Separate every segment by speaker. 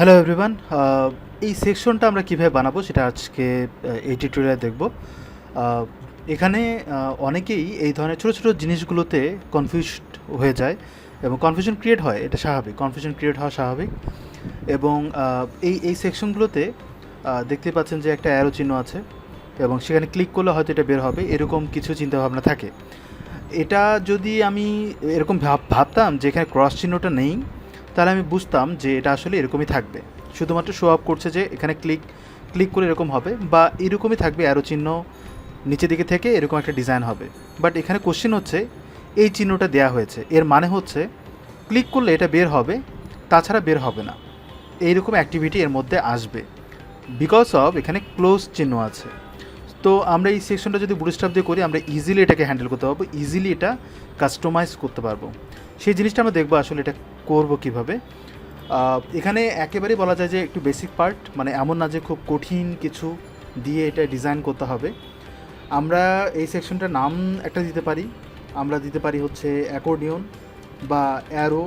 Speaker 1: Hello everyone. এই সেকশনটা আমরা কীভাবে বানাবো সেটা আজকে এই টিউটোরিয়ালে দেখব। আহ, এখানে অনেকেই এই ধরনের ছোটো ছোটো জিনিসগুলোতে কনফিউজড হয়ে যায় এবং কনফিউশন ক্রিয়েট হয়। এটা স্বাভাবিক, কনফিউশন ক্রিয়েট হওয়া স্বাভাবিক। এবং এই সেকশনগুলোতে দেখতে পাচ্ছেন যে একটা অ্যারো চিহ্ন আছে এবং সেখানে ক্লিক করলে হয়তো এটা বের হবে, এরকম কিছু চিন্তাভাবনা থাকে। এটা যদি আমি এরকম ভাবতাম যে এখানে ক্রস চিহ্নটা নেই, তাহলে আমি বুঝতাম যে এটা আসলে এরকমই থাকবে, শুধুমাত্র শো আপ করছে যে এখানে ক্লিক ক্লিক করে এরকম হবে বা এরকমই থাকবে, অ্যারো চিহ্ন নিচের দিকে থেকে এরকম একটা ডিজাইন হবে। বাট এখানে কোশ্চেন হচ্ছে এই চিহ্নটা দেয়া হয়েছে, এর মানে হচ্ছে ক্লিক করলে এটা বের হবে, তাছাড়া বের হবে না, এইরকম অ্যাক্টিভিটি এর মধ্যে আসবে বিকজ অফ এখানে ক্লোজ চিহ্ন আছে। তো আমরা এই সেকশনটা যদি বুটস্ট্র্যাপ দিয়ে করি, আমরা ইজিলি এটাকে হ্যান্ডেল করতে পারবো, ইজিলি এটা কাস্টমাইজ করতে পারবো। সেই জিনিসটা আমরা দেখবো আসলে এটা করবো কীভাবে। এখানে একেবারেই বলা যায় যে একটু বেসিক পার্ট, মানে এমন না যে খুব কঠিন কিছু দিয়ে এটা ডিজাইন করতে হবে। আমরা এই সেকশনটার নাম একটা দিতে পারি, আমরা দিতে পারি হচ্ছে অ্যাকর্ডিয়ন বা অ্যারো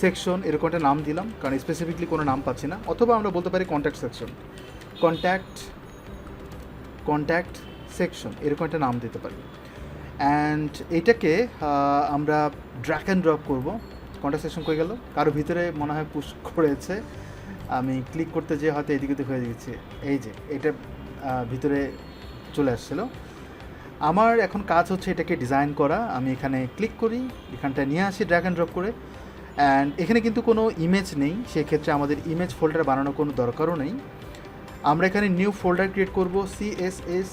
Speaker 1: সেকশন, এরকম একটা নাম দিলাম কারণ স্পেসিফিকলি কোনো নাম পাচ্ছি না। অথবা আমরা বলতে পারি কন্ট্যাক্ট সেকশন, কন্ট্যাক্ট সেকশন, এরকম একটা নাম দিতে পারি। অ্যান্ড এটাকে আমরা ড্র্যাগ অ্যান্ড ড্রপ করবো। কন্ট্যাক্ট সেকশন হয়ে গেল, কারো ভিতরে মনে হয় পুশ করেছে, আমি ক্লিক করতে যেয়ে হয়তো এদিক ওদিক হয়ে গেছে, এই যে এটা ভিতরে চলে আসছিলো। আমার এখন কাজ হচ্ছে এটাকে ডিজাইন করা। আমি এখানে ক্লিক করি, এখানটা নিয়ে আসি ড্র্যাগ অ্যান্ড ড্রপ করে। অ্যান্ড এখানে কিন্তু কোনো ইমেজ নেই, সেক্ষেত্রে আমাদের ইমেজ ফোল্ডার বানানোর কোনো দরকারও নেই। আমরা এখানে নিউ ফোল্ডার ক্রিয়েট করব CSS,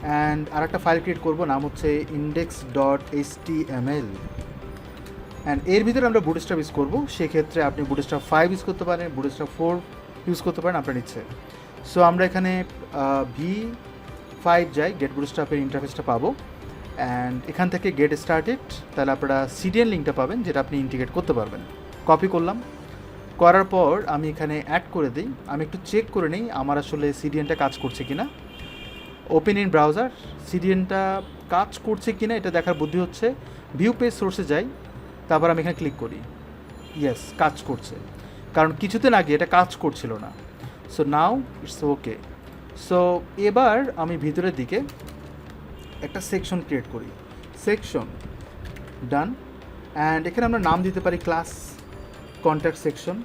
Speaker 1: অ্যান্ড আর একটা ফাইল ক্রিয়েট করব, নাম হচ্ছে index.html। অ্যান্ড এর ভিতরে আমরা বুটস্ট্র্যাপ ইউজ করবো। সেক্ষেত্রে আপনি বুটস্ট্র্যাপ 5 ইউজ করতে পারেন, বুটস্ট্র্যাপ 4 ইউজ করতে পারেন, আপনার ইচ্ছে। সো আমরা এখানে V5 যাই, গেট বুটস্ট্র্যাপের ইন্টারফেসটা পাবো। অ্যান্ড এখান থেকে গেট স্টার্টেড, তাহলে আপনারা সিডিএন লিঙ্কটা পাবেন যেটা আপনি ইন্টিগ্রেট করতে পারবেন। কপি করলাম, করার পর আমি এখানে অ্যাড করে দিই। আমি একটু চেক করে নিই আমার আসলে সিডিএনটা কাজ করছে কিনা। ওপেন ইন ব্রাউজার, সিডিএনটা কাজ করছে কিনা এটা দেখার বুদ্ধি হচ্ছে ভিউ পেজ সোর্সে যাই, তারপর আমি এখানে ক্লিক করি, ইয়েস কাজ করছে, কারণ কিছুদিন আগে এটা কাজ করছিল না। So now it's okay. So এবার আমি ভিতরের দিকে একটা সেকশন ক্রিয়েট করি, সেকশন ডান। অ্যান্ড এখানে আমরা নাম দিতে পারি ক্লাস কন্ট্যাক্ট সেকশন,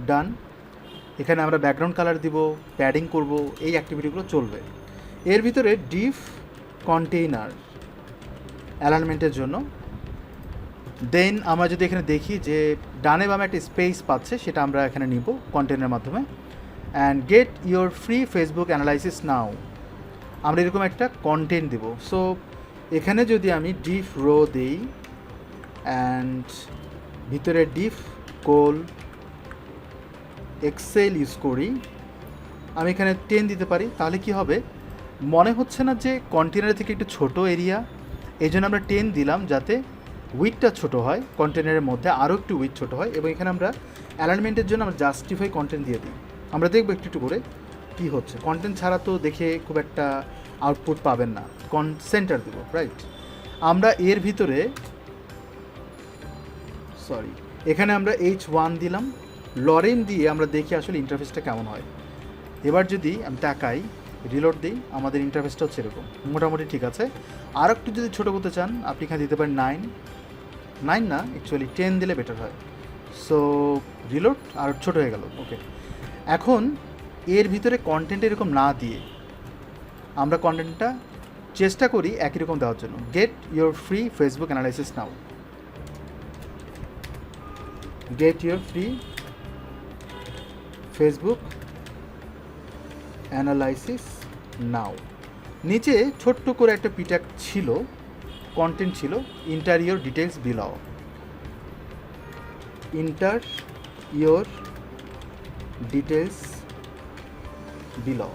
Speaker 1: ডান। এখানে আমরা ব্যাকগ্রাউন্ড কালার দিব, প্যাডিং করব, এই অ্যাক্টিভিটিগুলো চলবে। এর ভিতরে ডিফ কন্টেইনার অ্যালাইনমেন্টের জন্য। দেন আমরা যদি এখানে দেখি যে ডানে বামে একটা স্পেস পাচ্ছে, সেটা আমরা এখানে নিব কন্টেন্টের মাধ্যমে। And get your free Facebook analysis now, আমরা এরকম একটা কন্টেন্ট দেব। সো এখানে যদি আমি ডিফ রো দিই অ্যান্ড ভিতরে ডিফ কোল এক্সেল ইউজ করি, আমি এখানে 10 দিতে পারি, তাহলে কি হবে মনে হচ্ছে না যে কন্টেনারের থেকে একটু ছোট এরিয়া, এই জন্য আমরা 10 দিলাম যাতে উইথটা ছোট হয়, কন্টেনারের মধ্যে আরও একটু উইথ ছোট হয়। এবং এখানে আমরা অ্যালাইনমেন্টের জন্য আমরা জাস্টিফাই কন্টেন্ট দিয়ে দিই। আমরা দেখবো একটু একটু করে কী হচ্ছে। কন্টেন্ট ছাড়া তো দেখে খুব একটা আউটপুট পাবেন না, সেন্টার দেবো, রাইট। আমরা এর ভিতরে এখানে আমরা H1 দিলাম, লরেন দিয়ে আমরা দেখি আসলে ইন্টারফেসটা কেমন হয়। এবার যদি আমি তাকাই, রিলোড দিই, আমাদের ইন্টারফেসটা হচ্ছে এরকম, মোটামুটি ঠিক আছে। আর একটু যদি ছোটো করতে চান আপনি এখানে দিতে পারেন 9 না, অ্যাকচুয়ালি 10 দিলে বেটার হয়। সো রিলোড, আর ছোটো হয়ে গেল, ওকে। এখন এর ভিতরে কন্টেন্ট এরকম না দিয়ে আমরা কন্টেন্টটা চেষ্টা করি একই রকম দেওয়ার জন্য। Get your free Facebook analysis now, get your free Facebook analysis now. নিচে ছোট্ট করে একটা পিটাক ছিল, কন্টেন্ট ছিল enter your details below, enter your details below,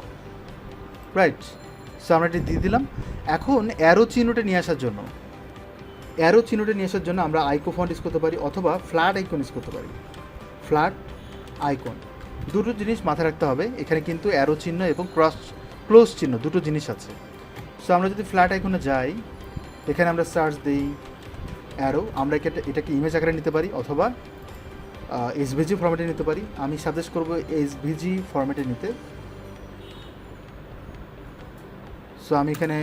Speaker 1: right. So আমরা এটা দিয়ে দিলাম। এখন অ্যারো চিহ্নটা নিয়ে আসার জন্য আমরা আইকো ফন্ট ইউজ করতে পারি অথবা ফ্ল্যাট আইকন ইউজ করতে পারি। ফ্ল্যাট আইকন, দুটো জিনিস মাথায় রাখতে হবে, এখানে কিন্তু অ্যারো চিহ্ন এবং ক্লোজ চিহ্ন দুটো জিনিস আছে। সো আমরা যদি ফ্ল্যাট আইকনে যাই, এখানে আমরা সার্চ দিই অ্যারো, আমরা এটাকে ইমেজ আকারে নিতে পারি অথবা এসভিজি ফরম্যাটে নিতে পারি। আমি সাজেস্ট করব এসভিজি ফরম্যাটে নিতে। সো আমি এখানে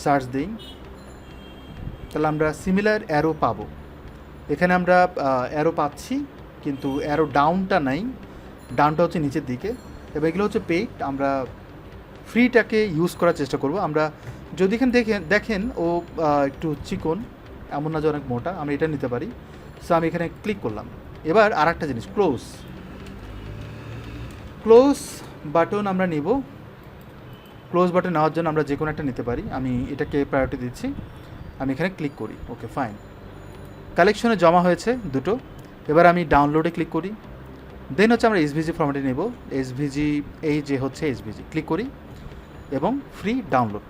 Speaker 1: সার্চ দিই, তাহলে আমরা সিমিলার অ্যারো পাবো। এখানে আমরা অ্যারো পাচ্ছি, কিন্তু অ্যারো ডাউনটা নাই, ডাউনটা হচ্ছে নিচের দিকে, এবং এগুলো হচ্ছে পেইড। আমরা ফ্রিটাকে ইউজ করার চেষ্টা করব। আমরা যদি এখানে দেখেন ও একটু চিকন, এমন না যে অনেক মোটা, আমরা এটা নিতে পারি। সো আমি এখানে ক্লিক করলাম। এবার আর একটা জিনিস, ক্লোজ বাটন আমরা নিব। ক্লোজ বাটন নেওয়ার জন্য আমরা যে কোনো একটা নিতে পারি। আমি এটাকে প্রায়োরিটি দিচ্ছি, আমি এখানে ক্লিক করি। ওকে, ফাইন। কালেকশনে জমা হয়েছে দুটো। এবার আমি ডাউনলোডে ক্লিক করি। দেন হচ্ছে আমরা এসভিজি ফরম্যাটে নেব। এসভিজি, এই যে হচ্ছে এসভিজি, ক্লিক করি এবং ফ্রি ডাউনলোড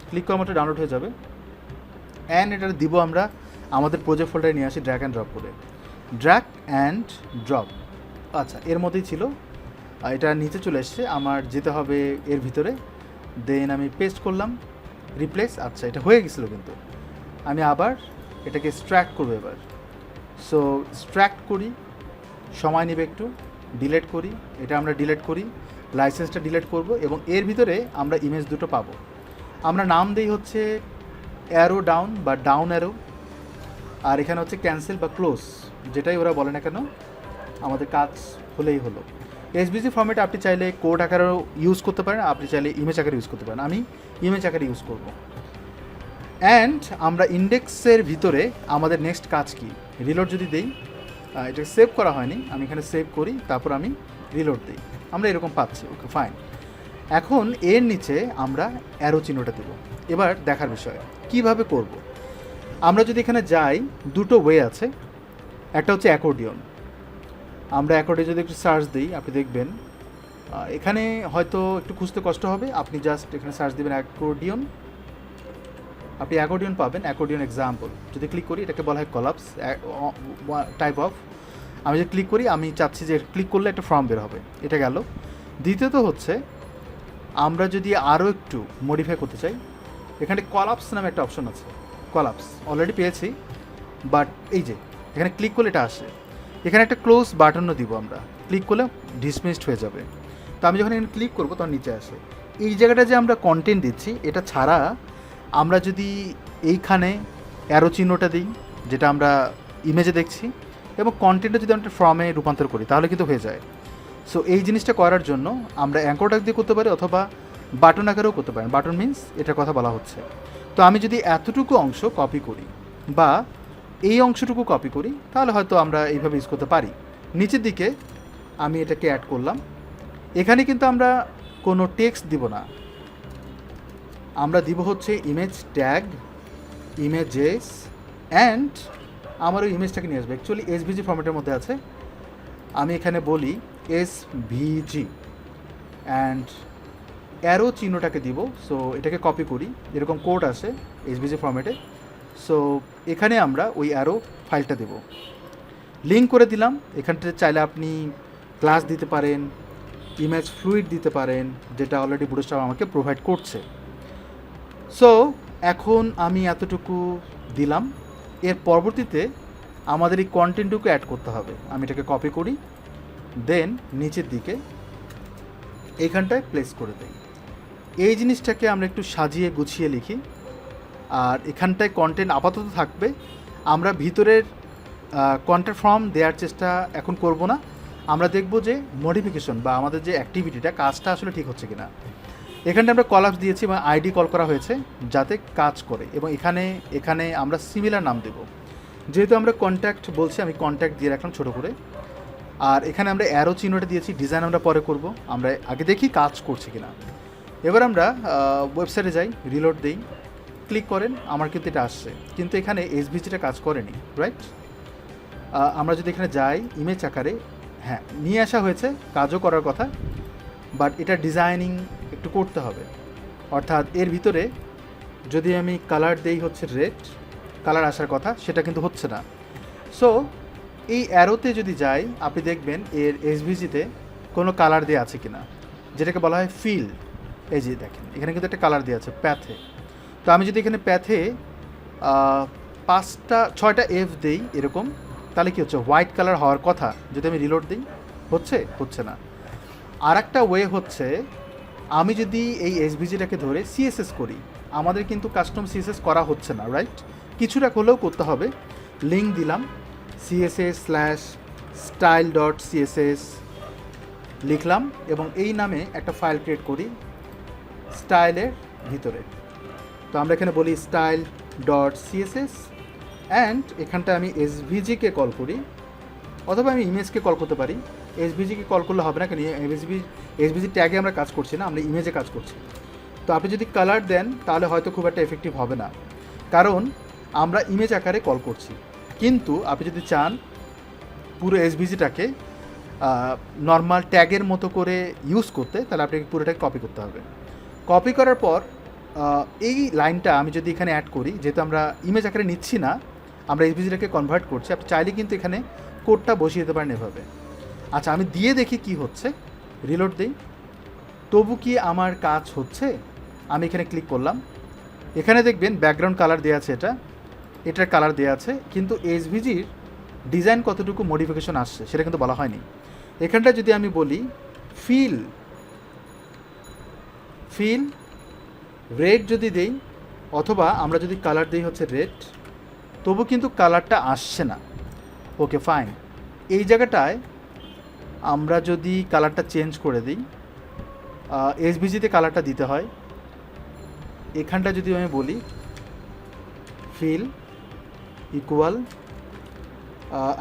Speaker 1: ক্লিক করার মতো ডাউনলোড হয়ে যাবে। অ্যান্ড এটা দিব আমরা আমাদের প্রজেক্ট ফোল্ডারে নিয়ে আসি ড্র্যাগ অ্যান্ড ড্রপ করে। ড্র্যাগ অ্যান্ড ড্রপ, আচ্ছা এর মধ্যেই ছিল, এটা নিচে চলে এসছে, আমার যেতে হবে এর ভিতরে। দেন আমি পেস্ট করলাম, রিপ্লেস, আচ্ছা এটা হয়ে গেছিলো, কিন্তু আমি আবার এটাকে স্ট্র্যাক্ট করবো এবার। সো স্ট্র্যাক্ট করি, সময় নেবে একটু, ডিলেট করি, এটা আমরা ডিলেট করি, লাইসেন্সটা ডিলেট করব, এবং এর ভিতরে আমরা ইমেজ দুটো পাবো। আমরা নাম দিই হচ্ছে অ্যারো ডাউন বা ডাউন অ্যারো, আর এখানে হচ্ছে ক্যান্সেল বা ক্লোজ, যেটাই ওরা বলে না কেন, আমাদের কাজ হলেই হলো। এসভিজি ফরম্যাটে আপনি চাইলে কোড আকারেও ইউজ করতে পারেন, আপনি চাইলে ইমেজ আকারে ইউজ করতে পারেন, আমি ইমেজ আকারে ইউজ করব। অ্যান্ড আমরা ইন্ডেক্সের ভিতরে আমাদের নেক্সট কাজ কি, রিলোড যদি দিই, এটা সেভ করা হয়নি, আমি এখানে সেভ করি, তারপর আমি রিলোড দিই, আমরা এরকম পাচ্ছি। ওকে, ফাইন। এখন এর নিচে আমরা অ্যারো চিহ্নটা দেব। এবার দেখার বিষয় কিভাবে করব। আমরা যদি এখানে যাই, দুটো ওয়ে আছে, একটা হচ্ছে অ্যাকর্ডিয়ন। আমরা অ্যাকর্ডিয়ন যদি একটু সার্চ দিই, আপনি দেখবেন এখানে হয়তো একটু খুঁজতে কষ্ট হবে, আপনি জাস্ট এখানে সার্চ দেবেন অ্যাকর্ডিয়ন, আপনি অ্যাকর্ডিয়ন পাবেন, অ্যাকর্ডিয়ন এক্সাম্পল। যদি ক্লিক করি, এটাকে বলা হয় কলাপস টাইপ অফ। আমি যদি ক্লিক করি, আমি চাচ্ছি যে ক্লিক করলে একটা ফর্ম বের হবে, এটা গেল। দ্বিতীয়ত হচ্ছে আমরা যদি আরও একটু মডিফাই করতে চাই, এখানে কলাপস নামে একটা অপশন আছে, কলাপস অলরেডি পেয়েছি, বাট এই যে এখানে ক্লিক করলে এটা আসে। এখানে একটা ক্লোজ বাটনও দিব, আমরা ক্লিক করলে ডিসমিসড হয়ে যাবে। তো আমি যখন এখানে ক্লিক করবো তখন নিচে আসে। এই জায়গাটা যে আমরা কন্টেন্ট দিচ্ছি, এটা ছাড়া আমরা যদি এইখানে অ্যারো চিহ্নটা দিই, যেটা আমরা ইমেজে দেখছি, এবং কন্টেন্টটা যদি আমরা ফর্মে রূপান্তর করি, তাহলে কিন্তু হয়ে যায়। সো এই জিনিসটা করার জন্য আমরা অ্যাঙ্কর ট্যাগ দিয়ে করতে পারি, অথবা বাটন আকারেও করতে পারেন। বাটন মিন্স এটার কথা বলা হচ্ছে। তো আমি যদি এতটুকু অংশ কপি করি বা এই অংশটুকু কপি করি, তাহলে হয়তো আমরা এইভাবে ইউজ করতে পারি। নিচের দিকে আমি এটাকে অ্যাড করলাম। এখানে কিন্তু আমরা কোনো টেক্সট দিব না, আমরা দিব হচ্ছে ইমেজ ট্যাগ, ইমেজেস, অ্যান্ড আমার ওই ইমেজটাকে নিয়ে আসবে। অ্যাকচুয়ালি এসভিজি ফরম্যাটের মধ্যে আছে, আমি এখানে বলি এসভিজি, অ্যান্ড অ্যারো চিহ্নটাকে দিব। সো এটাকে কপি করি, এরকম কোড আসে এসভিজি ফরম্যাটে। সো এখানে আমরা ওই অ্যারো ফাইলটা দেব, লিঙ্ক করে দিলাম। এখানটাতে চাইলে আপনি ক্লাস দিতে পারেন, ইমেজ ফ্লুইড দিতে পারেন, যেটা অলরেডি বুটস্ট্র্যাপ আমাকে প্রোভাইড করছে। সো এখন আমি এতটুকু দিলাম। এর পরবর্তীতে আমাদের এই কন্টেন্টটুকু অ্যাড করতে হবে। আমি এটাকে কপি করি, দেন নিচের দিকে এইখানটায় প্লেস করে দিই। এই জিনিসটাকে আমরা একটু সাজিয়ে গুছিয়ে লিখি, আর এখানটায় কন্টেন্ট আপাতত থাকবে। আমরা ভিতরের কন্টেন্ট ফর্ম দেওয়ার চেষ্টা এখন করব না, আমরা দেখব যে মডিফিকেশন বা আমাদের যে অ্যাক্টিভিটিটা, কাজটা আসলে ঠিক হচ্ছে কিনা। এখানটা আমরা কলাপস দিয়েছি এবং আইডি কল করা হয়েছে যাতে কাজ করে, এবং এখানে আমরা সিমিলার নাম দেব। যেহেতু আমরা কন্ট্যাক্ট বলছি, আমি কন্ট্যাক্ট দিয়ে রাখলাম ছোটো করে। আর এখানে আমরা অ্যারো চিহ্নটা দিয়েছি, ডিজাইন আমরা পরে করব, আমরা আগে দেখি কাজ করছে কিনা। এবার আমরা ওয়েবসাইটে যাই, রিলোড দিই, ক্লিক করেন, আমার কিন্তু এটা আসছে, কিন্তু এখানে এসভিজিটা কাজ করেনি, রাইট? আমরা যদি এখানে যাই ইমেজ আকারে, হ্যাঁ নিয়ে আসা হয়েছে, কাজও করার কথা, বাট এটা ডিজাইনিং একটু করতে হবে। অর্থাৎ এর ভিতরে যদি আমি কালার দেই হচ্ছে রেড, কালার আসার কথা, সেটা কিন্তু হচ্ছে না। সো এই অ্যারোতে যদি যাই, আপনি দেখবেন এর এসভিজিতে কোনো কালার দেওয়া আছে কি না, যেটাকে বলা হয় ফিল। এই যে দেখেন এখানে কিন্তু একটা কালার দেওয়া আছে প্যাথে। তো আমি যদি এখানে প্যাথে ছয়টা এফ দেই এরকম, তাহলে কি হচ্ছে, হোয়াইট কালার হওয়ার কথা। যদি আমি রিলোড দিই, হচ্ছে না। আর একটা ওয়ে হচ্ছে, আমি যদি এই এসভিজিটাকে ধরে সিএসএস করি, আমাদের কিন্তু কাস্টম সিএসএস করা হচ্ছে না, রাইট? কিছুটা হলেও করতে হবে। লিঙ্ক দিলাম css/style.css লিখলাম এবং এই নামে একটা ফাইল ক্রিয়েট করি স্টাইলের ভিতরে। তো আমরা এখানে বলি style.css অ্যান্ড এখানটায় আমি এসভিজিকে কল করি, অথবা আমি ইমেজকে কল করতে পারি। এসভিজিকে কল করলে হবে না, কেন এসভিজি ট্যাগে আমরা কাজ করছি না, আমরা ইমেজে কাজ করছি। তো আপনি যদি কালার দেন তাহলে হয়তো খুব একটা এফেক্টিভ হবে না, কারণ আমরা ইমেজ আকারে কল করছি। কিন্তু আপনি যদি চান পুরো এসভিজিটাকে নর্মাল ট্যাগের মতো করে ইউজ করতে, তাহলে আপনাকে পুরোটাকে কপি করতে হবে। কপি করার পর এই লাইনটা আমি যদি এখানে অ্যাড করি, যেহেতু আমরা ইমেজ আকারে নিচ্ছি না, আমরা এসভিজিটাকে কনভার্ট করছি, আপনি চাইলে কিন্তু এখানে কোডটা বসিয়ে দিতে পারেন এভাবে। আচ্ছা, আমি দিয়ে দেখি কি হচ্ছে, রিলোড দিই, তবু কি আমার কাজ হচ্ছে? আমি এখানে ক্লিক করলাম, এখানে দেখবেন ব্যাকগ্রাউন্ড কালার দেওয়া আছে, এটার কালার দেওয়া আছে, কিন্তু এসভিজির ডিজাইন কতটুকু মডিফিকেশন আসছে সেটা কিন্তু বলা হয়নি। এখানটা যদি আমি বলি ফিল রেড যদি দেই, অথবা আমরা যদি কালার দিই হচ্ছে রেড, তবু কিন্তু কালারটা আসছে না। ওকে ফাইন, এই জায়গাটায় আমরা যদি কালারটা চেঞ্জ করে দিই, এসভিজিতে কালারটা দিতে হয়, এখানটা যদি আমি বলি ফিল ইকুয়াল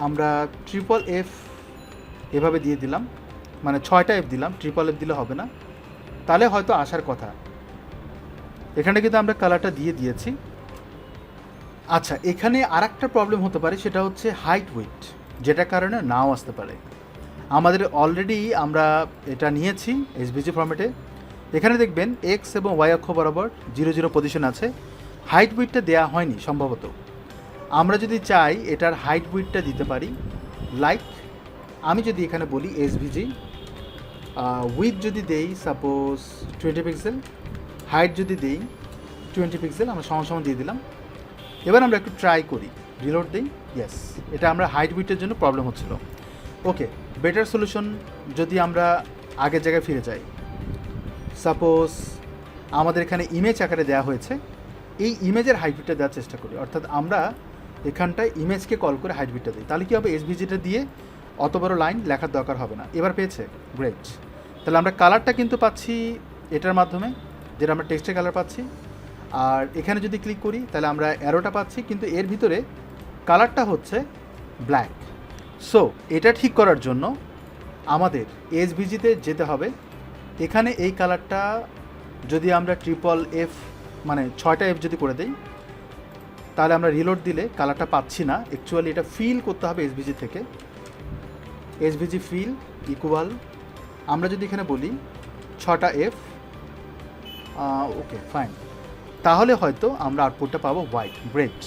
Speaker 1: আমরা FFF এভাবে দিয়ে দিলাম, মানে 6টা এফ দিলাম, FFF দিলে হবে না, তাহলে হয়তো আসার কথা। এখানে কিন্তু আমরা কালারটা দিয়ে দিয়েছি। আচ্ছা, এখানে আর একটা প্রবলেম হতে পারে, সেটা হচ্ছে হাইট উইডথ, যেটার কারণে নাও আসতে পারে। আমাদের অলরেডি আমরা এটা নিয়েছি এসভিজি ফরম্যাটে, এখানে দেখবেন এক্স এবং ওয়াই অক্ষ বরাবর 0 পজিশন আছে, হাইট উইডথটা দেওয়া হয়নি সম্ভবত। আমরা যদি চাই এটার হাইট উইডথটা দিতে পারি, লাইক আমি যদি এখানে বলি এসভিজি উইথ যদি দেই সাপোজ 20 পিক্সেল, হাইট যদি দেই 20 পিক্সেল, আমরা সমান দিয়ে দিলাম। এবার আমরা একটু ট্রাই করি, রিলোড দিই, ইয়েস, এটা আমরা হাইট উইডথের জন্য প্রবলেম হচ্ছিল। ওকে, বেটার সলিউশন, যদি আমরা আগের জায়গায় ফিরে যাই, সাপোজ আমাদের এখানে ইমেজ আকারে দেওয়া হয়েছে, এই ইমেজের হাইট উইডথটা দেওয়ার চেষ্টা করি, অর্থাৎ আমরা এখানটায় ইমেজকে কল করে হাইট উইডথটা দিই, তাহলে কী হবে, এসভিজিটা দিয়ে অত বড় লাইন লেখার দরকার হবে না। এবার পেয়েছে, গ্রেট। তাহলে আমরা কালারটা কিন্তু পাচ্ছি এটার মাধ্যমে, যেটা আমরা টেক্সটের কালার পাচ্ছি। আর এখানে যদি ক্লিক করি তাহলে আমরা অ্যারোটা পাচ্ছি, কিন্তু এর ভিতরে কালারটা হচ্ছে ব্ল্যাক। সো এটা ঠিক করার জন্য আমাদের এসভিজিতে যেতে হবে। এখানে এই কালারটা যদি আমরা FFF মানে 6টা এফ যদি করে দেই, তাহলে আমরা রিলোড দিলে কালারটা পাচ্ছি না। অ্যাকচুয়ালি এটা ফিল করতে হবে এসভিজি থেকে, এসভিজি ফিল ইকুয়াল আমরা যদি এখানে বলি 6টা এফ, ওকে ফাইন, তাহলে হয়তো আমরা আউটপুটটা পাবো হোয়াইট, গ্রেট।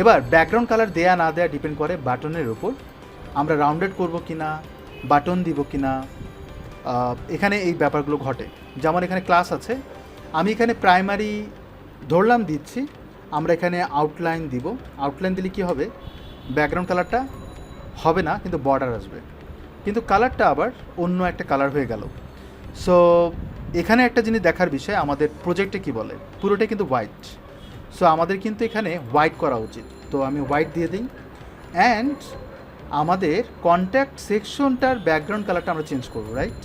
Speaker 1: এবার ব্যাকগ্রাউন্ড কালার দেয়া না দেয়া ডিপেন্ড করে বাটনের উপর, আমরা রাউন্ডেড করব কি না, বাটন দিব কি না, এখানে এই ব্যাপারগুলো ঘটে। যেমন এখানে ক্লাস আছে, আমি এখানে প্রাইমারি ধরলাম দিচ্ছি, আমরা এখানে আউটলাইন দিব। আউটলাইন দিলে কী হবে, ব্যাকগ্রাউন্ড কালারটা হবে না, কিন্তু বর্ডার আসবে, কিন্তু কালারটা আবার অন্য একটা কালার হয়ে গেল। সো এখানে একটা জিনিস দেখার বিষয়, আমাদের প্রজেক্টে কি বলে, পুরোটাই কিন্তু হোয়াইট। সো আমাদের কিন্তু এখানে হোয়াইট করা উচিত, তো আমি হোয়াইট দিয়ে দিই। অ্যান্ড আমাদের কন্ট্যাক্ট সেকশনটার ব্যাকগ্রাউন্ড কালারটা আমরা চেঞ্জ করবো, রাইট?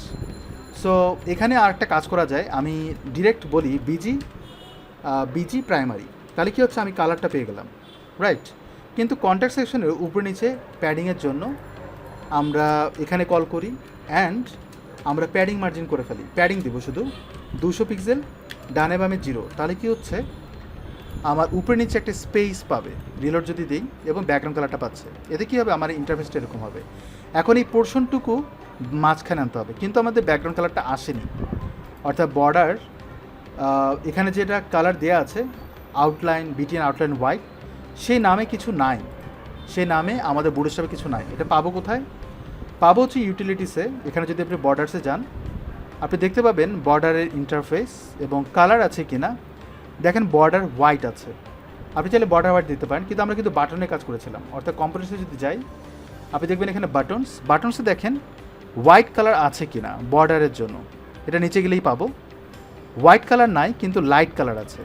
Speaker 1: সো এখানে আর একটা কাজ করা যায়, আমি ডিরেক্ট বলি বিজি প্রাইমারি, তাহলে কী হচ্ছে, আমি কালারটা পেয়ে গেলাম, রাইট? কিন্তু কন্ট্যাক্ট সেকশনের উপরে নিচে প্যাডিংয়ের জন্য আমরা এখানে কল করি, অ্যান্ড আমরা প্যাডিং মার্জিন করে ফেলি। প্যাডিং দিব শুধু 200 পিক্সেল, ডানে বামে 0, তাহলে কী হচ্ছে, আমার উপরে নিচে একটা স্পেস পাবে। রিলোড যদি দিই এবং ব্যাকগ্রাউন্ড কালারটা পাচ্ছে, এতে কী হবে, আমার ইন্টারফেসটা এরকম হবে। এখন এই পোর্শনটুকু মাঝখানে আনতে হবে, কিন্তু আমাদের ব্যাকগ্রাউন্ড কালারটা আসেনি, অর্থাৎ বর্ডার এখানে যেটা কালার দেওয়া আছে আউটলাইন বিটিএন আউটলাইন হোয়াইট, সেই নামে কিছু নাই, সেই নামে আমাদের বুটস্ট্র্যাপে কিছু নাই। এটা পাবো কোথায়, পাবো হচ্ছে ইউটিলিটিসে। এখানে যদি আপনি বর্ডারসে যান, আপনি দেখতে পাবেন বর্ডারের ইন্টারফেস এবং কালার আছে কিনা। দেখেন বর্ডার হোয়াইট আছে, আপনি চাইলে বর্ডার হোয়াইট দিতে পারেন, কিন্তু আমরা কিন্তু বাটনের কাজ করেছিলাম। অর্থাৎ কম্পোনেন্টসে যদি যাই, আপনি দেখবেন এখানে বাটনসে দেখেন হোয়াইট কালার আছে কি না বর্ডারের জন্য, এটা নিচে গেলেই পাবো। হোয়াইট কালার নাই, কিন্তু লাইট কালার আছে।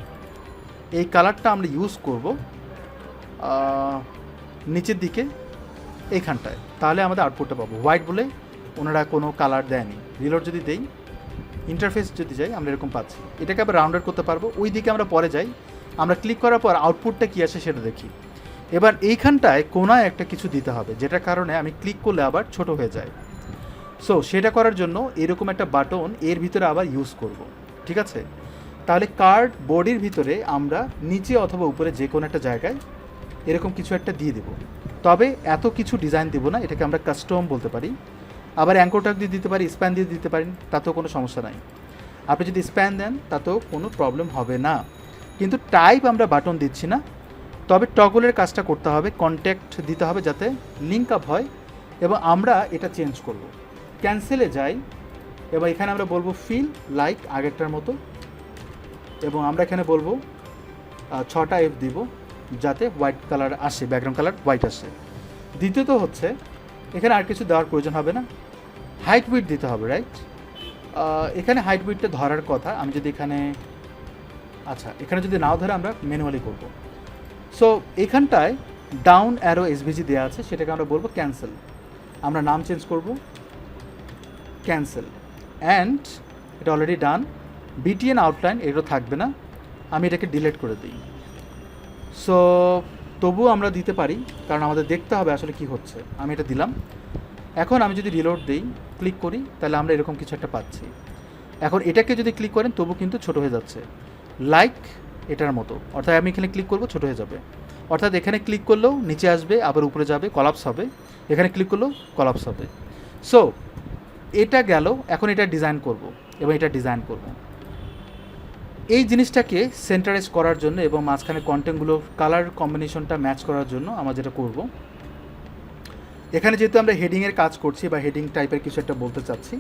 Speaker 1: এই কালারটা আমরা ইউজ করব নিচের দিকে এইখানটায়, তাহলে আমাদের আউটপুটটা পাবো। হোয়াইট বলে ওনারা কোনো কালার দেয়নি। রিলোড যদি দেই, ইন্টারফেস যদি যাই, আমরা এরকম পাচ্ছি। এটাকে আবার রাউন্ডার করতে পারবো। ওই দিকে আমরা পরে যাই, আমরা ক্লিক করার পর আউটপুটটা কী আসে সেটা দেখি। এবার এইখানটায় কোনায় একটা কিছু দিতে হবে, যেটার কারণে আমি ক্লিক করলে আবার ছোট হয়ে যায়। সো সেটা করার জন্য এরকম একটা বাটন এর ভিতরে আবার ইউজ করব, ঠিক আছে? তাহলে কার্ড বডির ভিতরে আমরা নিচে অথবা উপরে যে কোনো একটা জায়গায় এরকম কিছু একটা দিয়ে দেব। তবে এত কিছু ডিজাইন দেবো না, এটাকে আমরা কাস্টম বলতে পারি। আবার অ্যাঙ্কোটাক দিয়ে দিতে পারি, স্প্যান দিয়ে দিতে পারেন, তাতেও কোনো সমস্যা নাই। আপনি যদি স্প্যান দেন তাতেও কোনো প্রবলেম হবে না। কিন্তু টাইপ আমরা বাটন দিচ্ছি না। তবে টগলের কাজটা করতে হবে, কন্ট্যাক্ট দিতে হবে যাতে লিঙ্ক আপ হয়, এবং আমরা এটা চেঞ্জ করব। ক্যান্সেলে যাই, এবং এখানে আমরা বলবো ফিল লাইক আগেরটার মতো, এবং আমরা এখানে বলবো 6টা F দিব যাতে হোয়াইট কালার আসে, ব্যাকগ্রাউন্ড কালার হোয়াইট আসে। দ্বিতীয়ত হচ্ছে এখানে আর কিছু দেওয়ার প্রয়োজন হবে না, হাইট উইডথ দিতে হবে, রাইট? এখানে হাইট উইডথটা ধরার কথা। আমি যদি এখানে, আচ্ছা এখানে যদি নাও ধরে আমরা ম্যানুয়ালি করব। সো এখানটায় ডাউন অ্যারো এসভিজি দেওয়া আছে, সেটাকে আমরা বলবো ক্যান্সেল। আমরা নাম চেঞ্জ করব, ক্যান্সেল। অ্যান্ড এটা অলরেডি ডান। বিটিএন আউটলাইন এগুলো থাকবে না, আমি এটাকে ডিলিট করে দিই। সো তবুও আমরা দিতে পারি, কারণ আমাদের দেখতে হবে আসলে কি হচ্ছে। আমি এটা দিলাম। এখন আমি যদি রিলোড দিই, ক্লিক করি, তাহলে আমরা এরকম কিছু একটা পাচ্ছি। এখন এটাকে যদি ক্লিক করেন তবু কিন্তু ছোট হয়ে যাচ্ছে, লাইক এটার মতো। অর্থাৎ আমি এখানে ক্লিক করব, ছোট হয়ে যাবে। অর্থাৎ এখানে ক্লিক করলেও নিচে আসবে, আবার উপরে যাবে, কলাপস হবে। এখানে ক্লিক করলেও কলাপস হবে। সো এটা গেল। এখন এটা ডিজাইন করব, এবং এটা ডিজাইন করব। এই জিনিসটাকে সেন্টারাইজ করার জন্য এবং মাঝখানে কন্টেন্টগুলো কালার কম্বিনেশনটা ম্যাচ করার জন্য আমরা যেটা করব, এখানে যেহেতু আমরা হেডিংয়ের কাজ করছি বা হেডিং টাইপের কিছু একটা বলতে চাচ্ছি,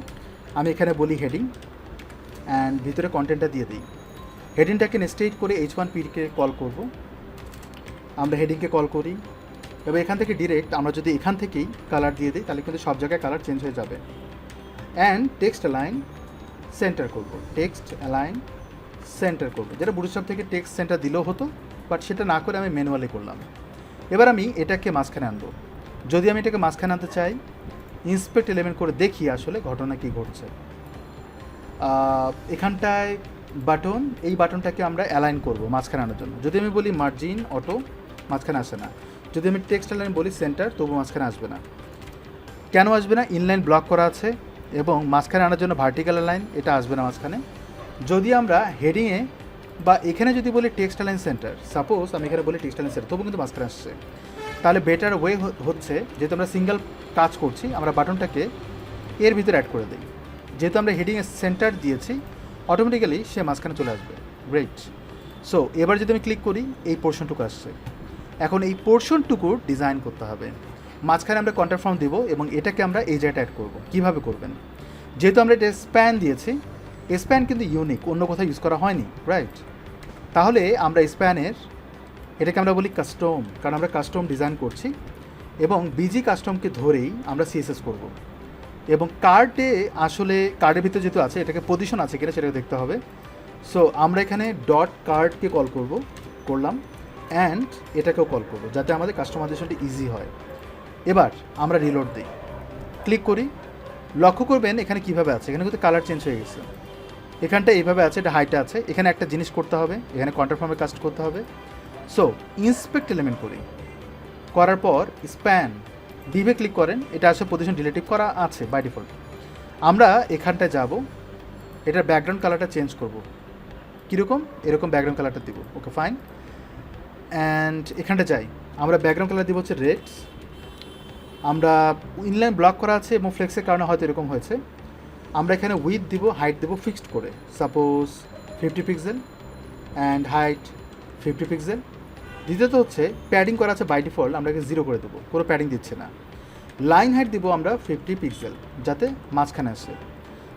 Speaker 1: আমি এখানে বলি হেডিং, অ্যান্ড ভিতরে কন্টেন্টটা দিয়ে দিই। হেডিংটাকে নেস্টেড করে H1P-কে কল করব। আমরা হেডিংকে কল করি, এবং এখান থেকে ডিরেক্ট আমরা যদি এখান থেকেই কালার দিয়ে দিই, তাহলে কিন্তু সব জায়গায় কালার চেঞ্জ হয়ে যাবে। অ্যান্ড টেক্সট অ্যালাইন সেন্টার করব, টেক্সট অ্যালাইন সেন্টার করব, যেটা বুটস্ট্র্যাপ থেকে টেক্সট সেন্টার দিলেও হতো, বাট সেটা না করে আমি ম্যানুয়ালি করলাম। এবার আমি এটাকে মাঝখানে আনবো। যদি আমি এটাকে মাঝখানে আনতে চাই, ইন্সপেক্ট এলিমেন্ট করে দেখি আসলে ঘটনা কী ঘটছে। এখানটায় বাটন, এই বাটনটাকে আমরা অ্যালাইন করব মাঝখানে আনার জন্য। যদি আমি বলি মার্জিন অটো, মাঝখানে আসে না। যদি আমি টেক্সট অ্যালাইন বলি সেন্টার, তবু মাঝখানে আসবে না। কেন আসবে না? ইনলাইন ব্লক করা আছে, এবং মাঝখানে আনার জন্য ভার্টিক্যাল অ্যালাইন, এটা আসবে না মাঝখানে। যদি আমরা হেডিংয়ে বা এখানে যদি বলি টেক্সট অ্যালাইন সেন্টার, সাপোজ আমি এখানে বলি টেক্সট অ্যালাইন সেন্টার, তবু কিন্তু মাঝখানে আসছে। তাহলে বেটার ওয়ে হচ্ছে, যেহেতু আমরা সিঙ্গেল কাজ করছি, আমরা বাটনটাকে এর ভিতরে অ্যাড করে দিই। যেহেতু আমরা হেডিংয়ে সেন্টার দিয়েছি, অটোমেটিক্যালি সে মাঝখানে চলে আসবে। গ্রেট। সো এবার যদি আমি ক্লিক করি, এই পোর্শনটুকু আসছে। এখন এই পোর্শনটুকুর ডিজাইন করতে হবে। মাঝখানে আমরা কন্ট্যাক্ট ফর্ম দিব, এবং এটাকে আমরা এই জায়গাটা অ্যাড করব। কীভাবে করবেন? যেহেতু আমরা এটা স্প্যান দিয়েছি, স্প্যান কিন্তু ইউনিক, অন্য কোথাও ইউজ করা হয়নি, রাইট? তাহলে আমরা স্প্যানের, এটাকে আমরা বলি কাস্টম, কারণ আমরা কাস্টম ডিজাইন করছি, এবং বিজি কাস্টমকে ধরেই আমরা সিএসএস করব। এবং কার্ডে আসলে কার্ডের ভিতরে যেহেতু আছে, এটাকে পজিশন আছে কিনা সেটাকে দেখতে হবে। সো আমরা এখানে ডট কার্ডকে কল করলাম, অ্যান্ড এটাকেও কল করব, যাতে আমাদের কাস্টমাইজেশনটা ইজি হয়। এবার আমরা রিলোড দিই, ক্লিক করি। লক্ষ্য করবেন এখানে কীভাবে আছে, এখানে কিন্তু কালার চেঞ্জ হয়ে গেছে। এখানটা এইভাবে আছে, এটা হাইটে আছে। এখানে একটা জিনিস করতে হবে, এখানে কন্ট্যাক্ট ফর্মে কাজ করতে হবে। সো ইন্সপেক্ট এলিমেন্ট করি, করার পর স্প্যান ডিভে ক্লিক করেন। এটা আসলে পজিশন রিলেটিভ করা আছে বাই ডিফল্ট। আমরা এখানটায় যাব, এটার ব্যাকগ্রাউন্ড কালারটা চেঞ্জ করব। কীরকম? এরকম ব্যাকগ্রাউন্ড কালারটা দিব। Okay fine. অ্যান্ড এখানটা যাই, আমরা ব্যাকগ্রাউন্ড কালার দিব হচ্ছে রেড। আমরা ইনলাইন ব্লক করা আছে এবং ফ্লেক্সের কারণে হয়তো এরকম হয়েছে। আমরা এখানে উইথ দিব, হাইট দেবো ফিক্সড করে, suppose 50 pixel, and height 50 pixel. দ্বিতীয়ত হচ্ছে প্যাডিং করা আছে বাই ডিফল্ট, আমরা এখানে 0 করে দেবো, কোনো প্যাডিং দিচ্ছে না। লাইন হাইট দিব আমরা 50 পিক্সেল, যাতে মাঝখানে আসে।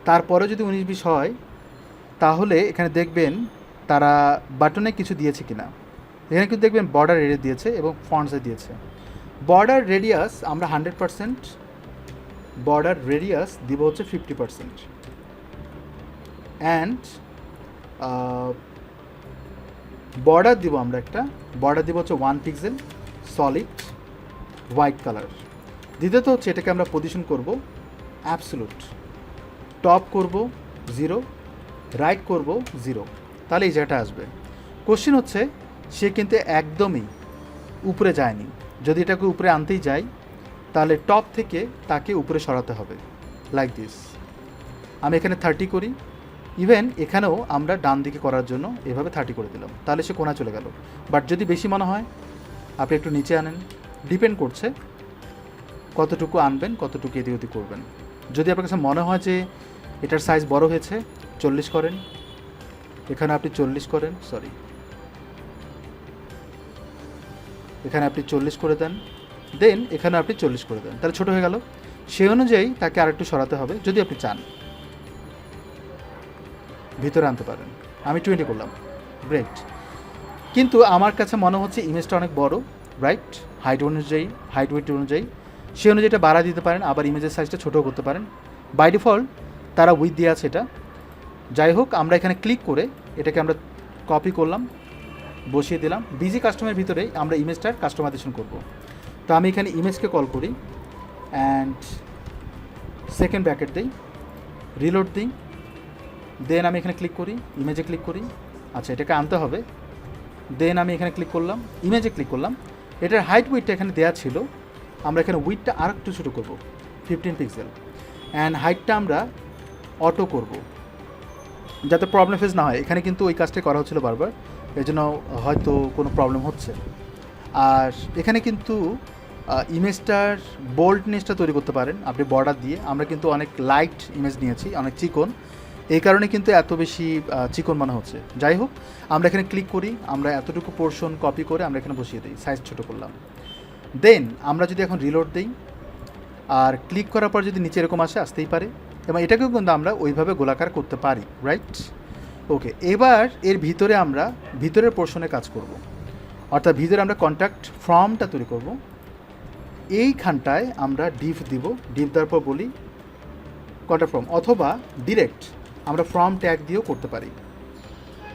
Speaker 1: তারপরে যদি 19-20 হয়, তাহলে এখানে দেখবেন তারা বাটনে কিছু দিয়েছে কিনা। এখানে কিন্তু দেখবেন বর্ডার এরিয়া দিয়েছে এবং ফন্টসে দিয়েছে। বর্ডার রেডিয়াস আমরা 100%, বর্ডার রেডিয়াস দিব হচ্ছে 50%, অ্যান্ড বর্ডার দিব আমরা একটা বর্ডার দিব হচ্ছে 1 পিক্সেল সলিড হোয়াইট কালার। দ্বিতীয়ত হচ্ছে এটাকে আমরা পজিশন করব অ্যাবসোলুট, টপ করব 0, রাইট করব 0, তাহলে এই জায়গাটা আসবে। কোশ্চেন হচ্ছে সে কিন্তু একদমই উপরে যায়নি, যদি এটাকে উপরে আনতেই যাই তাহলে টপ থেকে তাকে উপরে সরাতে হবে, লাইক দিস। আমি এখানে 30 করি, ইভেন এখানেও আমরা ডান দিকে করার জন্য এভাবে 30 করে দিলাম, তাহলে সে কোণা চলে গেল। বাট যদি বেশি মনে হয় আপনি একটু নিচে আনেন, ডিপেন্ড করছে কতটুকু আনবেন, কতটুকু এদিক ওদিক করবেন। যদি আপনার কাছে মনে হয় যে এটার সাইজ বড় হয়েছে, 40 করেন, এখানে আপনি 40 করেন, সরি এখানে আপনি 40 করে দেন, দেন এখানে আপনি 40 করে দেন, তাহলে ছোটো হয়ে গেল। সেই অনুযায়ী তাকে আরেকটু সরাতে হবে, যদি আপনি চান ভিতরে আনতে পারেন। আমি 20 করলাম, গ্রেট। কিন্তু আমার কাছে মনে হচ্ছে ইমেজটা অনেক বড়, রাইট, হাইট অনুযায়ী, হাইট ওয়েট অনুযায়ী, সেই অনুযায়ী এটা বাড়া দিতে পারেন, আবার ইমেজের সাইজটা ছোটো করতে পারেন। বাই ডিফল্ট তারা উইথ দিয়ে আছে এটা। যাই হোক, আমরা এখানে ক্লিক করে এটাকে আমরা কপি করলাম, বসিয়ে দিলাম। বিজি কাস্টমের ভিতরে আমরা ইমেজটার কাস্টমাইজেশন করব। তো আমি এখানে ইমেজকে কল করি, অ্যান্ড সেকেন্ড ব্র্যাকেট দিই, রিলোড দিই, দেন আমি এখানে ক্লিক করি, ইমেজে ক্লিক করি, আচ্ছা এটাকে আনতে হবে। দেন আমি এখানে ক্লিক করলাম, ইমেজে ক্লিক করলাম, এটার হাইট উইথটা এখানে দেওয়া ছিল, আমরা এখানে উইথটা আর একটু ছোটো করবো 15 পিক্সেল, অ্যান্ড হাইটটা আমরা অটো করব যাতে প্রবলেম ফেস না হয়। এখানে কিন্তু ওই কাজটাই করা হচ্ছিলো বারবার, এই জন্য হয়তো কোনো প্রবলেম হচ্ছে। আর এখানে কিন্তু ইমেজটার বোল্ডনেসটা তৈরি করতে পারেন আপনি বর্ডার দিয়ে। আমরা কিন্তু অনেক লাইট ইমেজ নিয়েছি, অনেক চিকন, এই কারণে কিন্তু এত বেশি চিকন মনে হচ্ছে। যাই হোক, আমরা এখানে ক্লিক করি, আমরা এতটুকু পোর্শন কপি করে আমরা এখানে বসিয়ে দিই, সাইজ ছোটো করলাম। দেন আমরা যদি এখন রিলোড দিই আর ক্লিক করার পর যদি নিচে এরকম আসে, আসতেই পারে, এবং এটাকেও কিন্তু আমরা ওইভাবে গোলাকার করতে পারি, রাইট। ওকে, এবার এর ভিতরে আমরা ভিতরের পোর্শনে কাজ করব, অর্থাৎ ভিতরে আমরা কন্ট্যাক্ট ফর্মটা তৈরি করব। এইখানটায় আমরা ডিভ দিব, ডিভ দেওয়ার পর বলি কন্ট্যাক্ট ফর্ম, অথবা ডিরেক্ট আমরা ফর্ম ট্যাগ দিয়েও করতে পারি।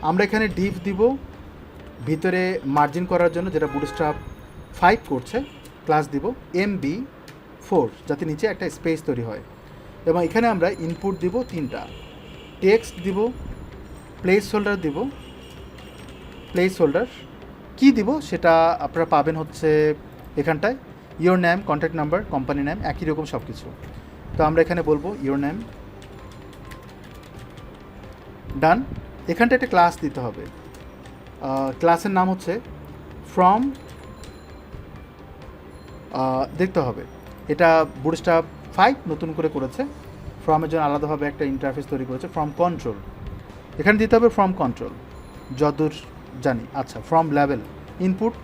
Speaker 1: আমরা এখানে ডিভ দিব ভিতরে মার্জিন করার জন্য, যেটা বুটস্ট্র্যাপ 5 করছে, ক্লাস দিব MB4, যাতে নিচে একটা স্পেস তৈরি হয়। এবং এখানে আমরা ইনপুট দিব 3টা, টেক্সট দিব, প্লেস হোল্ডার দিব। প্লেস হোল্ডার কী দিব সেটা আপনারা পাবেন হচ্ছে এখানটায়, your name, contact number, company name, একই রকম সব কিছু। তো আমরা এখানে বলবো ইয়োর নেম, ডান। এখানটা একটা ক্লাস দিতে হবে, ক্লাসের নাম হচ্ছে ফ্রম, দেখতে হবে এটা বুটস্ট্র্যাপ 5 নতুন করে করেছে, ফ্রমের জন্য আলাদাভাবে একটা ইন্টারফেস তৈরি করেছে, ফ্রম কন্ট্রোল, এখানে দিতে হবে ফ্রম কন্ট্রোল যতদূর জানি। আচ্ছা, from level, input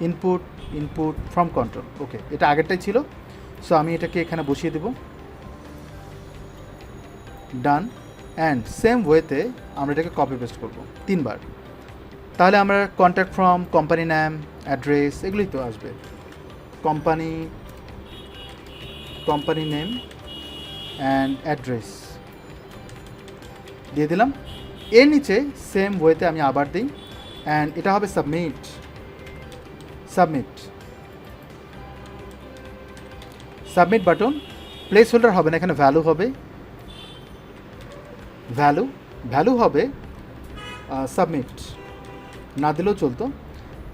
Speaker 1: input input from control, okay, এটা আগেরটাই ছিল। সো আমি এটাকে এখানে বসিয়ে দেব, ডান। অ্যান্ড সেম ওয়েতে আমরা এটাকে কপি পেস্ট করবো 3 বার, তাহলে আমরা contact from, company name, address, এগুলোই তো আসবে। কোম্পানি নেম অ্যান্ড অ্যাড্রেস দিয়ে দিলাম। এর নিচে সেম ওয়েতে আমি আবার দিই, অ্যান্ড এটা হবে submit. Submit button, place holder হবে না, এখানে ভ্যালু হবে, ভ্যালু হবে সাবমিট, না দিলেও চলতো।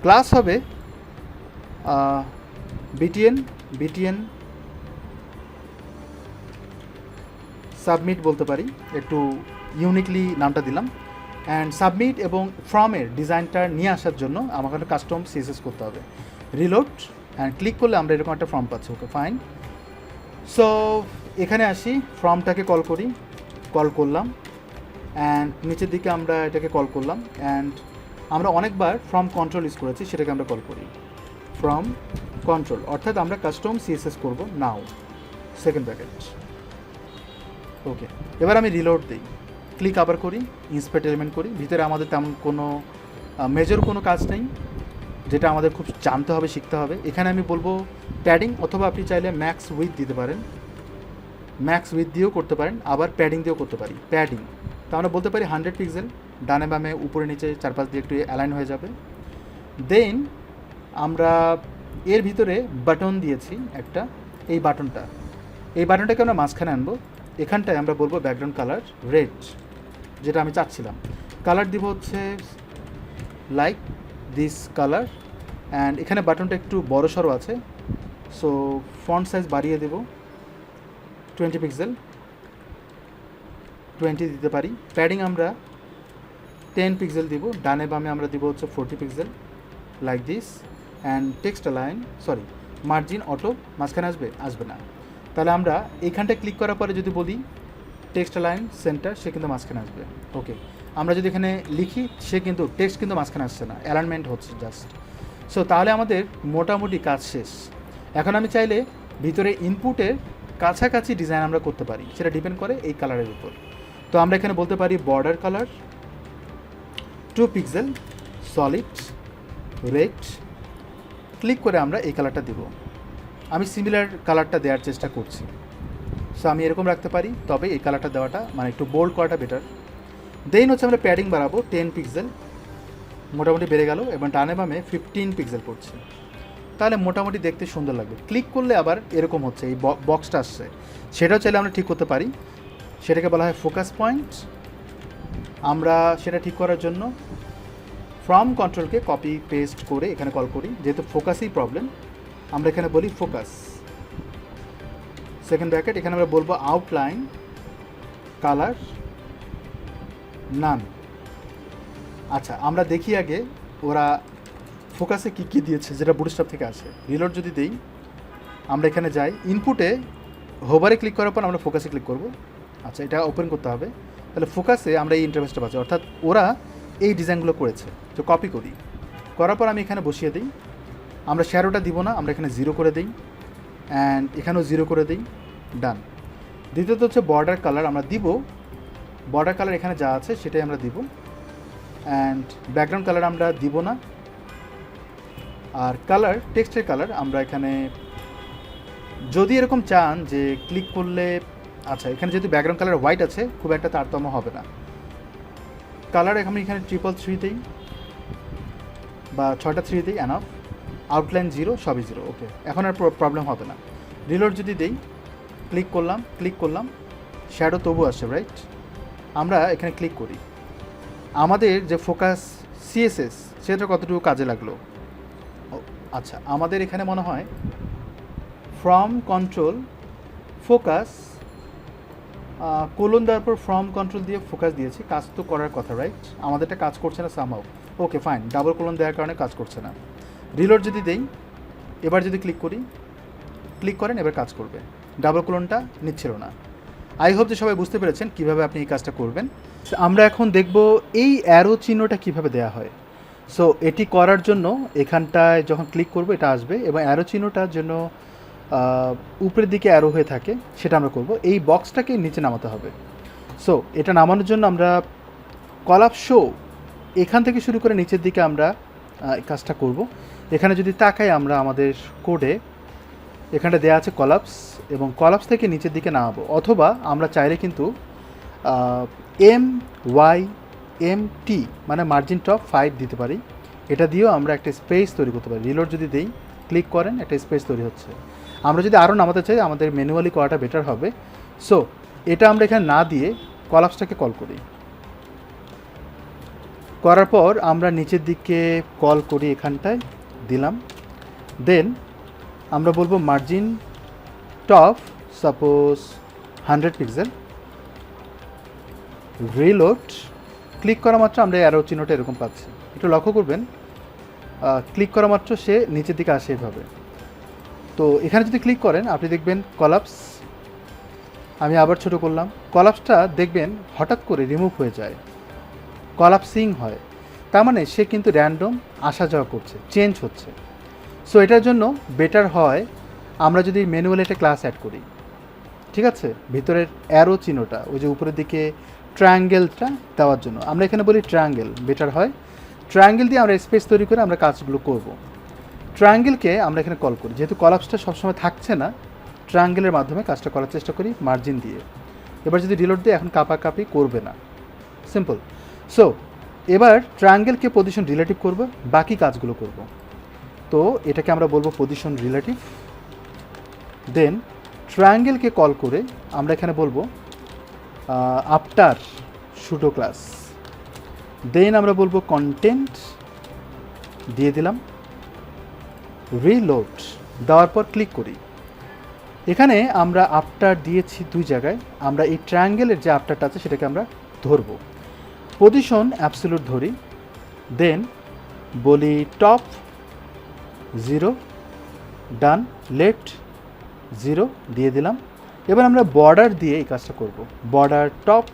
Speaker 1: ক্লাস হবে বিটিএন সাবমিট বলতে পারি, একটু ইউনিকলি নামটা দিলাম। অ্যান্ড সাবমিট এবং ফর্মের ডিজাইনটা নিয়ে আসার জন্য আমাকে একটা কাস্টম সিএসএস করতে হবে। রিলোড অ্যান্ড ক্লিক করলে আমরা এরকম একটা ফর্ম পাচ্ছি, ওকে ফাইন। সো এখানে আসি, ফর্মটাকে কল করলাম, অ্যান্ড নিচের দিকে আমরা এটাকে কল করলাম, অ্যান্ড আমরা অনেকবার ফ্রম কন্ট্রোল ইউজ করেছি, সেটাকে আমরা কল করি ফ্রম কন্ট্রোল, অর্থাৎ আমরা কাস্টম সিএসএস করব নাও, সেকেন্ড ব্র্যাকেট, ওকে। এবার আমি রিলোড দিই, ক্লিক আবার করি, ইন্সপেক্ট এলিমেন্ট করি, ভিতরে আমাদের তেমন কোনো মেজর কোনো কাজ নেই, যেটা আমাদের খুব জানতে হবে, শিখতে হবে। এখানে আমি বলবো প্যাডিং, অথবা আপনি চাইলে ম্যাক্স উইথ দিতে পারেন, ম্যাক্স উইথ দিয়েও করতে পারেন, আবার প্যাডিং দিয়েও করতে পারি। প্যাডিং তা আমরা বলতে পারি 100 পিক্সেল, ডানে বামে উপরে নিচে চারপাশ দিয়ে একটু অ্যালাইন হয়ে যাবে। দেন আমরা এর ভিতরে বাটন দিয়েছি একটা, এই বাটনটাকে আমরা মাঝখানে আনবো। এখানটায় আমরা বলবো ব্যাকগ্রাউন্ড কালার রেড, যেটা আমি চাচ্ছিলাম। কালার দিব হচ্ছে লাইক দিস কালার, অ্যান্ড এখানে বাটনটা একটু বড় সড়ো আছে, সো ফন্ট সাইজ বাড়িয়ে দেব 20 পিক্সেল, 20 দিতে পারি। প্যাডিং আমরা 10 পিক্সেল দিব, ডানে বামে আমরা দিব হচ্ছে 40 pixel, like this. And text line, sorry, margin auto মাঝখানে আসবে না। তাহলে আমরা এইখানটায় ক্লিক করার পরে যদি বলি টেক্সট লাইন সেন্টার, সে কিন্তু মাঝখানে আসবে। ওকে, আমরা যদি এখানে লিখি, সে কিন্তু টেক্সট কিন্তু মাঝখানে আসছে না, অ্যালাইনমেন্ট হচ্ছে জাস্ট। সো তাহলে আমাদের মোটামুটি কাজ শেষ। এখন আমি চাইলে ভিতরে ইনপুটের কাছাকাছি ডিজাইন আমরা করতে পারি, সেটা ডিপেন্ড করে এই কালারের উপর। তো আমরা এখানে বলতে পারি border colour 2 pixel solid red, click করে আমরা এই কালারটা দেব। আমি সিমিলার কালারটা দেওয়ার চেষ্টা করছি, সো আমি এরকম রাখতে পারি, তবে এই কালারটা দেওয়াটা মানে একটু বোল্ড করাটা বেটার। দেন হচ্ছে আমরা প্যাডিং বাড়াবো 10 পিক্সেল, মোটামুটি বেড়ে গেল, এবং ডানে বামে 15 পিক্সেল পড়ছে। তাহলে মোটামুটি দেখতে সুন্দর লাগবে। ক্লিক করলে আবার এরকম হচ্ছে, এই বক্সটা আসছে, সেটাও চাইলে আমরা ঠিক করতে পারি। সেটাকে বলা হয় ফোকাস পয়েন্ট। আমরা সেটা ঠিক করার জন্য ফ্রম কন্ট্রোলকে কপি পেস্ট করে এখানে কল করি, যেহেতু ফোকাসই প্রবলেম। আমরা এখানে বলি ফোকাস সেকেন্ড ব্র্যাকেট, এখানে আমরা বলবো আউটলাইন কালার নান। আচ্ছা, আমরা দেখি আগে ওরা ফোকাসে কী কী দিয়েছে, যেটা বুটস্ট্র্যাপ থেকে আসে। রিলোড যদি দেই, আমরা এখানে যাই, ইনপুটে হোভারে ক্লিক করার পর আমরা ফোকাসে ক্লিক করব। আচ্ছা, এটা ওপেন করতে হবে। তাহলে ফোকাসে আমরা এই ইন্টারফেসটা পাচ্ছি, অর্থাৎ ওরা এই ডিজাইনগুলো করেছে। তো কপি করি, করার পর আমি এখানে বসিয়ে দিই। আমরা শ্যাডোটা দিব না, আমরা এখানে 0 করে দিই, অ্যান্ড এখানেও 0 করে দিই, ডান। দ্বিতীয়ত হচ্ছে বর্ডার কালার আমরা দিব, বর্ডার কালার এখানে যা আছে সেটাই আমরা দিব, অ্যান্ড ব্যাকগ্রাউন্ড কালার আমরা দিব না। আর কালার, টেক্সটের কালার আমরা এখানে যদি এরকম চান যে ক্লিক করলে, আচ্ছা এখানে যেহেতু ব্যাকগ্রাউন্ড কালার হোয়াইট আছে, খুব একটা তারতম্য হবে না। কালার আমি এখানে 333 দিই, বা 6টা 3 দিই, অ্যানাফ। আউটলাইন 0, সবই 0, ওকে, এখন আর প্রবলেম হবে না। রিলোড যদি দেই, ক্লিক করলাম, শ্যাডো তবু আসছে, রাইট। আমরা এখানে ক্লিক করি, আমাদের যে ফোকাস সিএসএস সেটা কতটুকু কাজে লাগলো। আচ্ছা, আমাদের এখানে মনে হয় ফ্রম কন্ট্রোল ফোকাস কোলন দেওয়ার পর ফ্রম কন্ট্রোল দিয়ে ফোকাস দিয়েছি, কাজ তো করার কথা, রাইট। আমাদেরটা কাজ করছে না somehow, okay fine, double colon দেওয়ার কারণে কাজ করছে না। রিলোড যদি দেই, এবার যদি ক্লিক করেন, এবার কাজ করবে, ডাবল কোলনটা নিচ্ছিল না। আই হোপ যে সবাই বুঝতে পেরেছেন কীভাবে আপনি এই কাজটা করবেন। আমরা এখন দেখব এই অ্যারো চিহ্নটা কীভাবে দেওয়া হয়। সো এটি করার জন্য এখানটায় যখন ক্লিক করব এটা আসবে, এবং অ্যারো চিহ্নটার জন্য উপরের দিকে অ্যারো হয়ে থাকে, সেটা আমরা করব। এই বক্সটাকে নিচে নামাতে হবে। সো এটা নামানোর জন্য আমরা কলাপ শো এখান থেকে শুরু করে নিচের দিকে আমরা কাজটা করব। এখানে যদি তাকাই আমরা আমাদের কোডে, এখানটা দেওয়া আছে কলাপস, এবং কলাপস থেকে নিচের দিকে নামাবো, অথবা আমরা চাইলে কিন্তু MYMT মানে মার্জিন টপ 5 দিতে পারি। এটা দিয়েও আমরা একটা স্পেস তৈরি করতে পারি। রিলোড যদি দেই, ক্লিক করেন, একটা স্পেস তৈরি হচ্ছে। আমরা যদি আরও নামাতে চাই, আমাদের ম্যানুয়ালি করাটা বেটার হবে। সো এটা আমরা এখানে না দিয়ে কলাপসটাকে কল করি, করার পর আমরা নিচের দিকে কল করি, এখানটায় দিলাম। দেন আমরা বলবো margin top suppose 100 pixel. Reload click করা মাত্র আমরা অ্যারো চিহ্নটা এরকম পাচ্ছি, একটু লক্ষ্য করবেন। ক্লিক করা মাত্র সে নিচের দিকে আসে এভাবে। তো এখানে যদি ক্লিক করেন, আপনি দেখবেন কলাপস, আমি আবার ছোট করলাম, কলাপসটা দেখবেন হঠাৎ করে রিমুভ হয়ে যায়, কলাপসিং হয়। তার মানে সে কিন্তু র্যান্ডম আসা যাওয়া করছে, চেঞ্জ হচ্ছে। সো এটার জন্য বেটার হয় আমরা যদি ম্যানুয়ালি একটা ক্লাস অ্যাড করি, ঠিক আছে, ভিতরের অ্যারো চিহ্নটা ওই যে উপরের দিকে ট্রায়াঙ্গেলটা দেওয়ার জন্য আমরা এখানে বলি ট্রায়াঙ্গেল, বেটার হয়। ট্রায়াঙ্গেল দিয়ে আমরা স্পেস তৈরি করে আমরা কাজগুলো করব। ট্রায়াঙ্গেলকে আমরা এখানে কল করি, যেহেতু কলাপসটা সবসময় থাকছে না, ট্রায়াঙ্গেলের মাধ্যমে কাজটা করার চেষ্টা করি মার্জিন দিয়ে। এবার যদি রিলোড দিই এখন কাপাকাপি করবে না, সিম্পল। সো এবার ট্রায়াঙ্গেলকে পজিশন রিলেটিভ করব, বাকি কাজগুলো করব। তো এটাকে আমরা বলবো পজিশন রিলেটিভ। দেন ট্রায়াঙ্গেলকে কল করে আমরা এখানে বলবো আফটার সুডো ক্লাস। দেন আমরা বলবো কন্টেন্ট দিয়ে দিলাম, রিলোড দেওয়ার পর ক্লিক করি। এখানে আমরা আফটার দিয়েছি দুই জায়গায়, আমরা এই ট্রায়াঙ্গেলের যে আফটারটা আছে সেটাকে আমরা ধরব, পজিশন অ্যাবসলিউট ধরি। দেন বলি টপ 0, ডান, লেফট 0 দিয়ে দিলাম। এবার আমরা বর্ডার দিয়ে এই কাজটা করব। বর্ডার টপ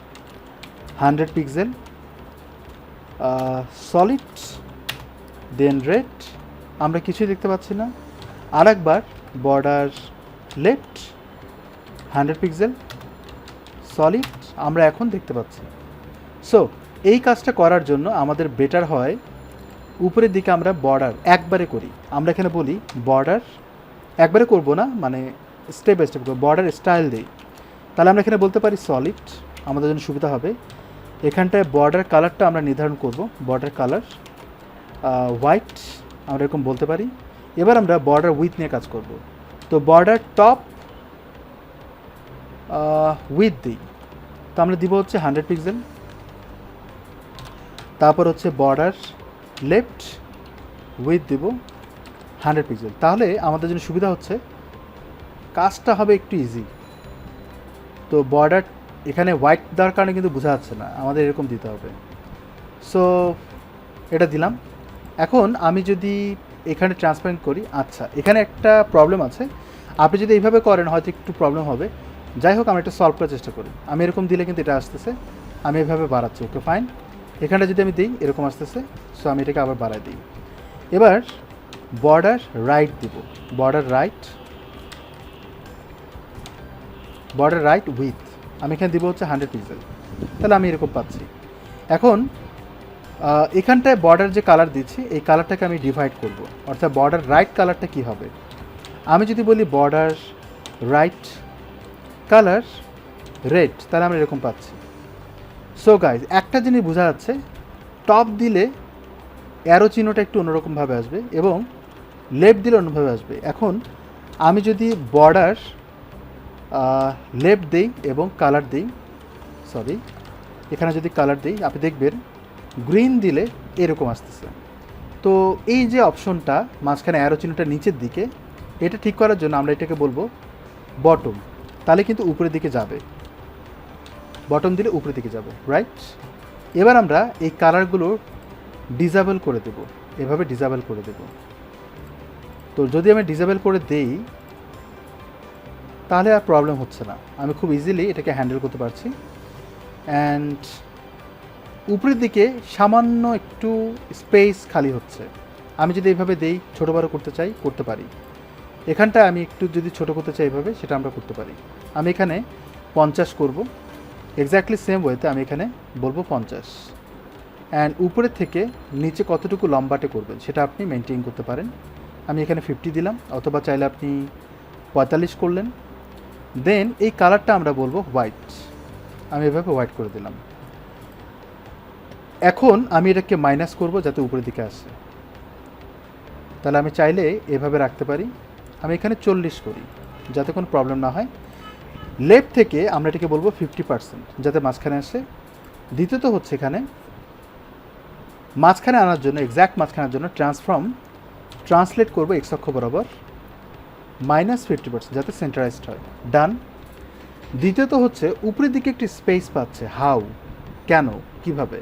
Speaker 1: 100 পিক্সেল, সলিড, দেন রেড, আমরা কিছুই দেখতে পাচ্ছি না। আর একবার বর্ডার লেফট 100 পিক্সেল, সলিড, আমরা এখন দেখতে পাচ্ছি। সো এই কাজটা করার জন্য আমাদের বেটার হয় উপরের দিকে আমরা বর্ডার একবারে করি। আমরা এখানে বলি বর্ডার একবারে করব না, মানে স্টেপ বাই স্টেপ করব, বর্ডার স্টাইল দিই। তাহলে আমরা এখানে বলতে পারি সলিড, আমাদের জন্য সুবিধা হবে। এখানটায় বর্ডার কালারটা আমরা নির্ধারণ করব, বর্ডার কালার হোয়াইট, আমরা এরকম বলতে পারি। এবার আমরা বর্ডার উইথ নিয়ে কাজ করব। তো বর্ডার টপ উইথ দিই, তো আমরা দিব হচ্ছে 100 পিক্সেল। তারপর হচ্ছে বর্ডার লেফট উইথ দেব 100 পিক্সেল। তাহলে আমাদের জন্য সুবিধা হচ্ছে, কাজটা হবে একটু ইজি। তো বর্ডার এখানে হোয়াইট দেওয়ার কারণে কিন্তু বোঝা যাচ্ছে না, আমাদের এরকম দিতে হবে। সো এটা দিলাম। এখন আমি যদি এখানে ট্রান্সপারেন্ট করি, আচ্ছা এখানে একটা প্রবলেম আছে, আপনি যদি এইভাবে করেন হয়তো একটু প্রবলেম হবে। যাই হোক আমরা এটা সলভ করার চেষ্টা করি। আমি এরকম দিলে কিন্তু এটা আসতেছে, আমি এভাবে বাড়াচ্ছি, ওকে ফাইন। এখানটা যদি আমি দিই এরকম আসতেছে, সো আমি এটাকে আবার বাড়াই দিই। এবার বর্ডার রাইট দিব, border right, border right with, আমি এখানে দিব হচ্ছে 100 পিক্সেল। তাহলে আমি এরকম পাচ্ছি। এখন এখানটায় বর্ডার যে কালার দিচ্ছি এই কালারটাকে আমি ডিভাইড করব, অর্থাৎ বর্ডার রাইট কালারটা কী হবে। আমি যদি বলি বর্ডার রাইট কালার রেড, তাহলে আমরা এরকম পাচ্ছি। সো গাইজ একটা জিনিস বোঝা যাচ্ছে, টপ দিলে অ্যারো চিহ্নটা একটু অন্যরকমভাবে আসবে এবং লেফট দিলে অন্যভাবে আসবে। এখন আমি যদি বর্ডার লেফট দিই এবং কালার দিই, সরি এখানে যদি কালার দিই আপনি দেখবেন গ্রিন দিলে এরকম আসতেছে। তো এই যে অপশনটা মাঝখানে অ্যারো চিহ্নটা নিচের দিকে, এটা ঠিক করার জন্য আমরা এটাকে বলবো বটম, তাহলে কিন্তু উপরের দিকে যাবে, বটম দিলে উপরের দিকে যাবে, রাইট। এবার আমরা এই কালারগুলো ডিসেবল করে দেব, এভাবে ডিসেবল করে দেব। তো যদি আমি ডিসেবল করে দেই তাহলে আর প্রবলেম হচ্ছে না, আমি খুব ইজিলি এটাকে হ্যান্ডেল করতে পারছি। অ্যান্ড উপরের দিকে সামান্য একটু স্পেস খালি হচ্ছে, আমি যদি এইভাবে দেই ছোটো বড়ো করতে চাই করতে পারি। এখানটা আমি একটু যদি ছোটো করতে চাই এইভাবে, সেটা আমরা করতে পারি। আমি এখানে 50 করব, এক্স্যাক্টলি সেম ওয়েতে আমি এখানে বলবো 50। অ্যান্ড উপরের থেকে নিচে কতটুকু লম্বাটে করবেন সেটা আপনি মেনটেন করতে পারেন। আমি এখানে 50 দিলাম, অথবা চাইলে আপনি 45 করলেন। দেন এই কালারটা আমরা বলবো হোয়াইট, আমি এভাবে হোয়াইট করে দিলাম। এখন আমি এটাকে মাইনাস করব যাতে উপরের দিকে আসে, তাহলে আমি চাইলে এভাবে রাখতে পারি। আমি এখানে 40 করি যাতে কোনো প্রবলেম না হয়। লেফট থেকে আমরা এটাকে বলবো 50% যাতে মাঝখানে আসে। দ্বিতীয়ত হচ্ছে এখানে মাঝখানে আনার জন্য, এক্স্যাক্ট মাঝখানে আনার জন্য ট্রান্সলেট করবো এক্স অক্ষ বরাবর -50% যাতে সেন্টারাইজড হয়, ডান। দ্বিতীয়ত হচ্ছে উপরের দিকে একটি স্পেস পাচ্ছে, হাউ, কেন, কিভাবে।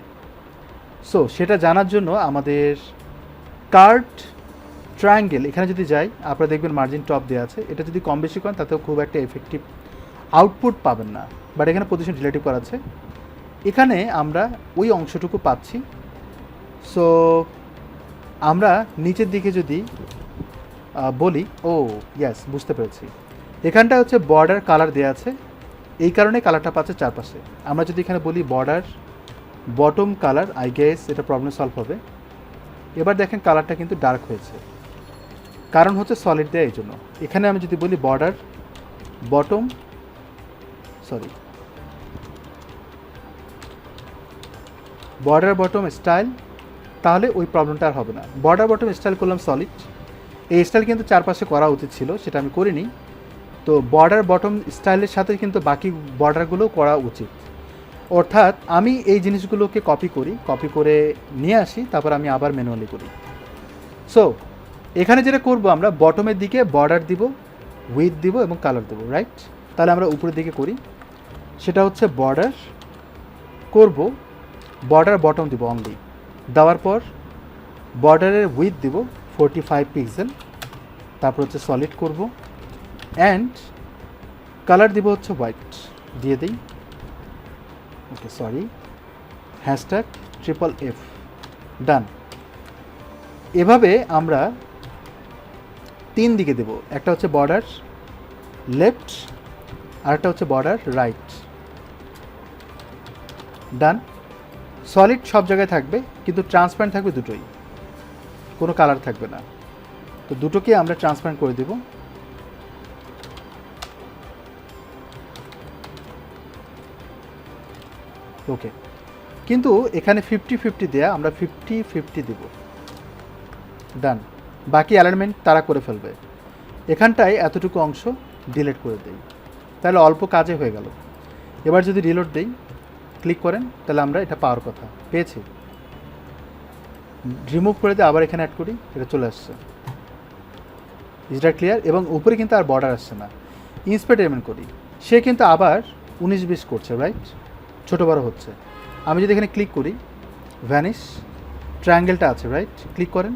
Speaker 1: সো সেটা জানার জন্য আমাদের কার্ড ট্রায়াঙ্গেল এখানে যদি যাই, আপনারা দেখবেন মার্জিন টপ দেওয়া আছে। এটা যদি কম বেশি করেন তাতেও খুব একটা এফেক্টিভ আউটপুট পাবেন না, বাট এখানে পজিশন রিলেটিভ করা আছে, এখানে আমরা ওই অংশটুকু পাচ্ছি। সো আমরা নিচের দিকে যদি বলি, ও ইয়াস বুঝতে পেরেছি, এখানটা হচ্ছে বর্ডার কালার দেওয়া আছে, এই কারণে কালারটা পাচ্ছে চারপাশে। আমরা যদি এখানে বলি border bottom colour, I guess এটা প্রবলেম সলভ হবে। এবার দেখেন কালারটা কিন্তু ডার্ক হয়েছে, কারণ হচ্ছে সলিড দেয় এই জন্য। এখানে আমি যদি বলি border bottom border bottom style, তাহলে ওই প্রবলেমটা আর হবে না। বর্ডার বটম স্টাইল করলাম সলিড, এই স্টাইল কিন্তু চারপাশে করা উচিত ছিল, সেটা আমি করিনি। তো বর্ডার বটম স্টাইলের সাথে কিন্তু বাকি বর্ডারগুলো করা উচিত। অর্থাৎ আমি এই জিনিসগুলোকে কপি করে নিয়ে আসি, তারপর আমি আবার ম্যানুয়ালি করি। সো এখানে যেটা করব, আমরা বটমের দিকে বর্ডার দিব, উইথ দিব এবং কালার দেবো, রাইট? তাহলে আমরা উপরের দিকে করি, সেটা হচ্ছে বর্ডার করব, বর্ডার বটম দিব অনলি, দেওয়ার পর বর্ডারের উইথ দিব 45 পিক্সেল, তারপর হচ্ছে সলিড করব, অ্যান্ড কালার দিব হচ্ছে হোয়াইট, দিয়ে দিই। ওকে, সরি, #FFF, ডান। এভাবে আমরা 3 দিকে দেব, একটা হচ্ছে বর্ডার লেফট, আর একটা হচ্ছে বর্ডার রাইট, ডান। সলিড সব জায়গায় থাকবে, কিন্তু ট্রান্সপারেন্ট থাকবে দুটোই, কোনো কালার থাকবে না। তো দুটোকে আমরা ট্রান্সপারেন্ট করে দেব। ওকে, কিন্তু এখানে 50-50 দেয়া, আমরা 50-50 দেব, ডান। বাকি অ্যালাইনমেন্ট তারা করে ফেলবে। এখানটায় এতটুকু অংশ ডিলিট করে দেই, তাহলে অল্প কাজে হয়ে গেল। এবার যদি রিলোড দেই, ক্লিক করেন, তাহলে আমরা এটা পাওয়ার কথা পেয়েছি। রিমুভ করে দিয়ে আবার এখানে অ্যাড করি, এটা চলে আসছে। ইজটা ক্লিয়ার? এবং উপরে কিন্তু আর বর্ডার আসছে না। ইন্সপেক্ট এলিমেন্ট করি, সে কিন্তু আবার 19-20 করছে, রাইট? ছোটো বড়ো হচ্ছে। আমি যদি এখানে ক্লিক করি, ভ্যানিশ, ট্রায়াঙ্গেলটা আছে, রাইট? ক্লিক করেন,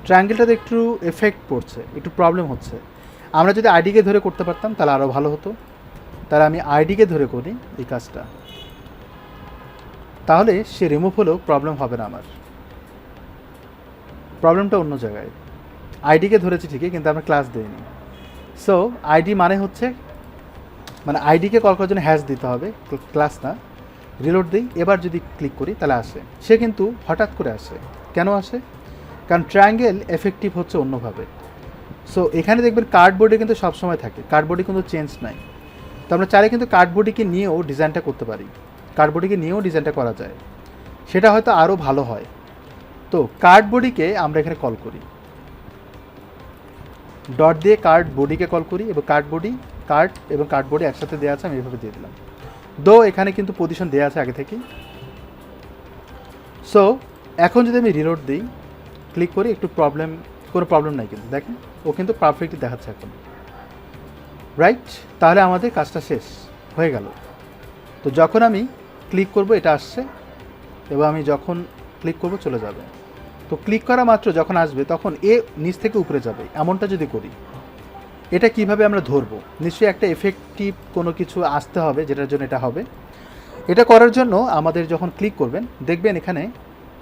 Speaker 1: ট্রায়াঙ্গেলটাতে একটু এফেক্ট পড়ছে, একটু প্রবলেম হচ্ছে। আমরা যদি আইডিকে ধরে করতে পারতাম তাহলে আরও ভালো হতো। তাহলে আমি আইডিকে ধরে করি এই কাজটা, তাহলে সে রিমুভ হলেও প্রবলেম হবে না। আমার প্রবলেমটা অন্য জায়গায়। আইডিকে ধরেছি ঠিকই, কিন্তু আমরা ক্লাস দিইনি। সো আইডি হচ্ছে আইডিকে কল করার জন্য হ্যাশ দিতে হবে, ক্লাস না। রিলোড দিই, এবার যদি ক্লিক করি তাহলে আসে। সে কিন্তু হঠাৎ করে আসে। কেন আসে? কারণ ট্রায়াঙ্গেল এফেক্টিভ হচ্ছে অন্যভাবে। সো এখানে দেখবেন কার্ডবোর্ডে কিন্তু সবসময় থাকে, কার্ডবোর্ডে কিন্তু চেঞ্জ নাই। তো আমরা চাইলে কিন্তু কার্ডবোর্ডকে নিয়েও ডিজাইনটা করতে পারি, কার্ডবোর্ডকে নিয়েও ডিজাইনটা করা যায়, সেটা হয়তো আরও ভালো হয়। তো কার্ডবোর্ডকে আমরা এখানে কল করি, ডট দিয়ে কার্ডবোর্ডকে কল করি, এবং কার্ড এবং কার্ডবোর্ডে একসাথে দেওয়া আছে, আমি এইভাবে দিয়ে দিলাম। দো এখানে কিন্তু পজিশন দেওয়া আছে আগে থেকেই। সো এখন যদি আমি রিলোড দিই, ক্লিক করি, কোনো প্রবলেম নাই, কিন্তু দেখেন ও কিন্তু পারফেক্টলি দেখাচ্ছে এখন, রাইট? তাহলে আমাদের কাজটা শেষ হয়ে গেল। তো যখন আমি ক্লিক করব এটা আসছে, এবং আমি যখন ক্লিক করব চলে যাবে। তো ক্লিক করা মাত্র যখন আসবে তখন এ নিচ থেকে উপরে যাবে, এমনটা যদি করি, এটা কিভাবে আমরা ধরবো? নিশ্চয়ই একটা এফেক্টিভ কোনো কিছু আসতে হবে, যেটার জন্য এটা হবে। এটা করার জন্য আমাদের যখন ক্লিক করবেন দেখবেন এখানে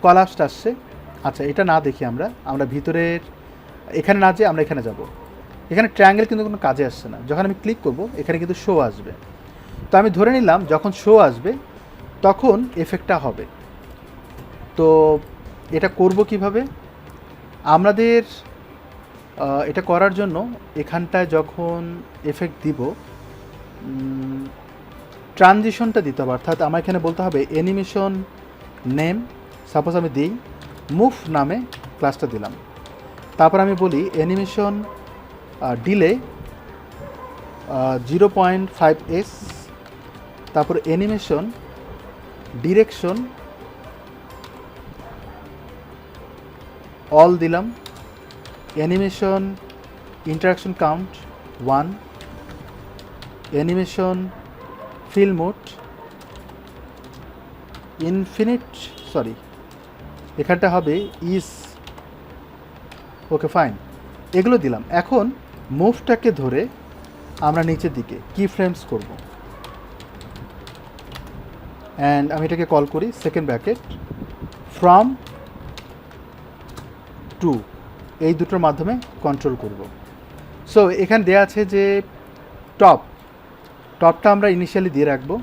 Speaker 1: কলাপসটা আসছে। আচ্ছা, এটা না দেখি আমরা ভিতরের এখানে না যেয়ে আমরা এখানে যাব। এখানে ট্রায়াঙ্গেল কিন্তু কোনো কাজে আসছে না। যখন আমি ক্লিক করব এখানে কিন্তু শো আসবে। তো আমি ধরে নিলাম যখন শো আসবে তখন এফেক্টটা হবে। তো এটা করব কিভাবে? আমাদের এটা করার জন্য এখানটায় যখন এফেক্ট দিব, ট্রানজিশনটা দিতে হবে। অর্থাৎ আমার এখানে বলতে হবে অ্যানিমেশন নেম, সাপোজ আমি দিই মুভ নামে ক্লাসটা দিলাম। তারপর আমি বলি অ্যানিমেশন ডিলে 0.5s, তারপর অ্যানিমেশন ডিরেকশন অল দিলাম, animation interaction count 1, animation fill mode এখানটা হবে ইজ। ওকে, ফাইন, এগুলো দিলাম। এখন মুভটাকে ধরে আমরা নিচের দিকে কি ফ্রেমস করব, অ্যান্ড আমি এটাকে কল করি সেকেন্ড ব্র্যাকেট ফ্রম টু, এই দুটোর মাধ্যমে কন্ট্রোল করব। সো এখানে দেওয়া আছে যে টপটা আমরা ইনিশিয়ালি দিয়ে রাখবো,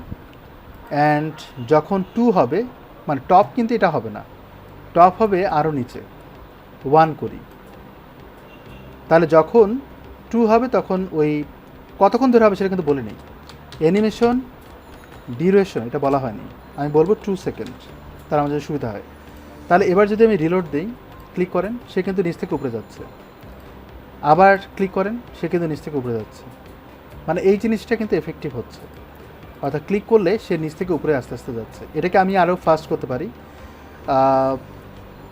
Speaker 1: অ্যান্ড যখন 2 হবে, টপ কিন্তু এটা হবে না, টপ হবে আরও নিচে, 1 করি, তাহলে যখন 2 হবে তখন ওই কতক্ষণ ধরে হবে সেটা কিন্তু বলে নেই। অ্যানিমেশন ডিউরেশন এটা বলা হয়নি, আমি বলবো 2 সেকেন্ড, তার আমার যদি সুবিধা হয়। তাহলে এবার যদি আমি রিলোড দিই, ক্লিক করেন, সে কিন্তু নিচ থেকে উপরে যাচ্ছে, আবার ক্লিক করেন, সে কিন্তু নিচ থেকে উপরে যাচ্ছে। মানে এই জিনিসটা কিন্তু এফেক্টিভ হচ্ছে, অর্থাৎ ক্লিক করলে সে নিচ থেকে উপরে আস্তে আস্তে যাচ্ছে। এটাকে আমি আরও ফাস্ট করতে পারি,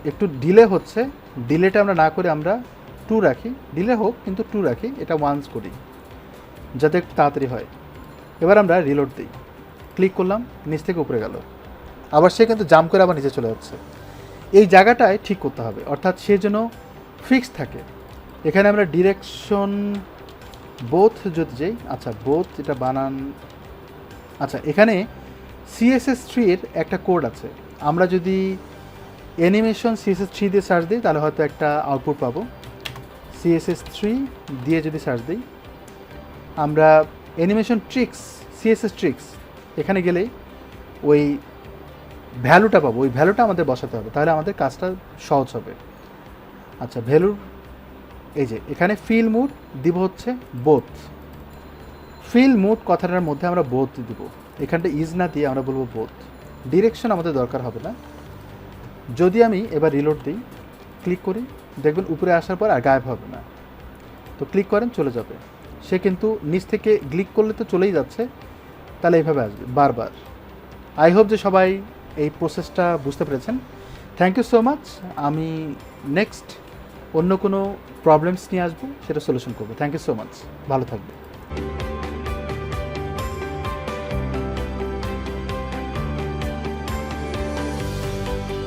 Speaker 1: একটু ডিলে হচ্ছে, ডিলেটা আমরা না করে আমরা 2 রাখি, ডিলে হোক কিন্তু 2 রাখি, এটা ওয়ান্স করি যাতে একটু তাড়াতাড়ি হয়। এবার আমরা রিলোড দিই, ক্লিক করলাম, নিচ থেকে উপরে গেল, আবার সে কিন্তু জাম্প করে আবার নিচে চলে যাচ্ছে। এই জায়গাটায় ঠিক করতে হবে, অর্থাৎ সে যেন ফিক্স থাকে। এখানে আমরা ডিরেকশন বোথ যদি যাই, আচ্ছা বোথ এটা বানান, আচ্ছা এখানে CSS3 এর একটা কোড আছে, আমরা যদি অ্যানিমেশন CSS3 দিয়ে সার্চ দিই তাহলে হয়তো একটা আউটপুট পাবো। CSS3 দিয়ে যদি সার্চ দিই, আমরা অ্যানিমেশন ট্রিক্স CSS ট্রিক্স এখানে গেলেই ওই ভ্যালুটা পাবো, ওই ভ্যালুটা আমাদের বসাতে হবে, তাহলে আমাদের কাজটা সহজ হবে। আচ্ছা ভ্যালুর এই যে এখানে ফিল মুড দিব হচ্ছে বোথ, ফিল মুড কথাটার মধ্যে আমরা বোথ দিব, এখানটা ইজ না দিয়ে আমরা বলবো বোথ। ডিরেকশন আমাদের দরকার হবে না। যদি আমি এবার রিলোড দিই, ক্লিক করি, দেখবেন উপরে আসার পর আর গায়েব হবে না। তো ক্লিক করেন, চলে যাবে, সে কিন্তু নিচ থেকে ক্লিক করলে তো চলেই যাচ্ছে, তাহলে এইভাবে আসবে বারবার। আই হোপ যে সবাই এই প্রসেসটা বুঝতে পেরেছেন। Thank you so much. আমি নেক্সট অন্য কোনো প্রবলেমস নিয়ে আসবো, সেটা সলিউশন করবো। থ্যাংক ইউ সো মাচ, ভালো থাকবে।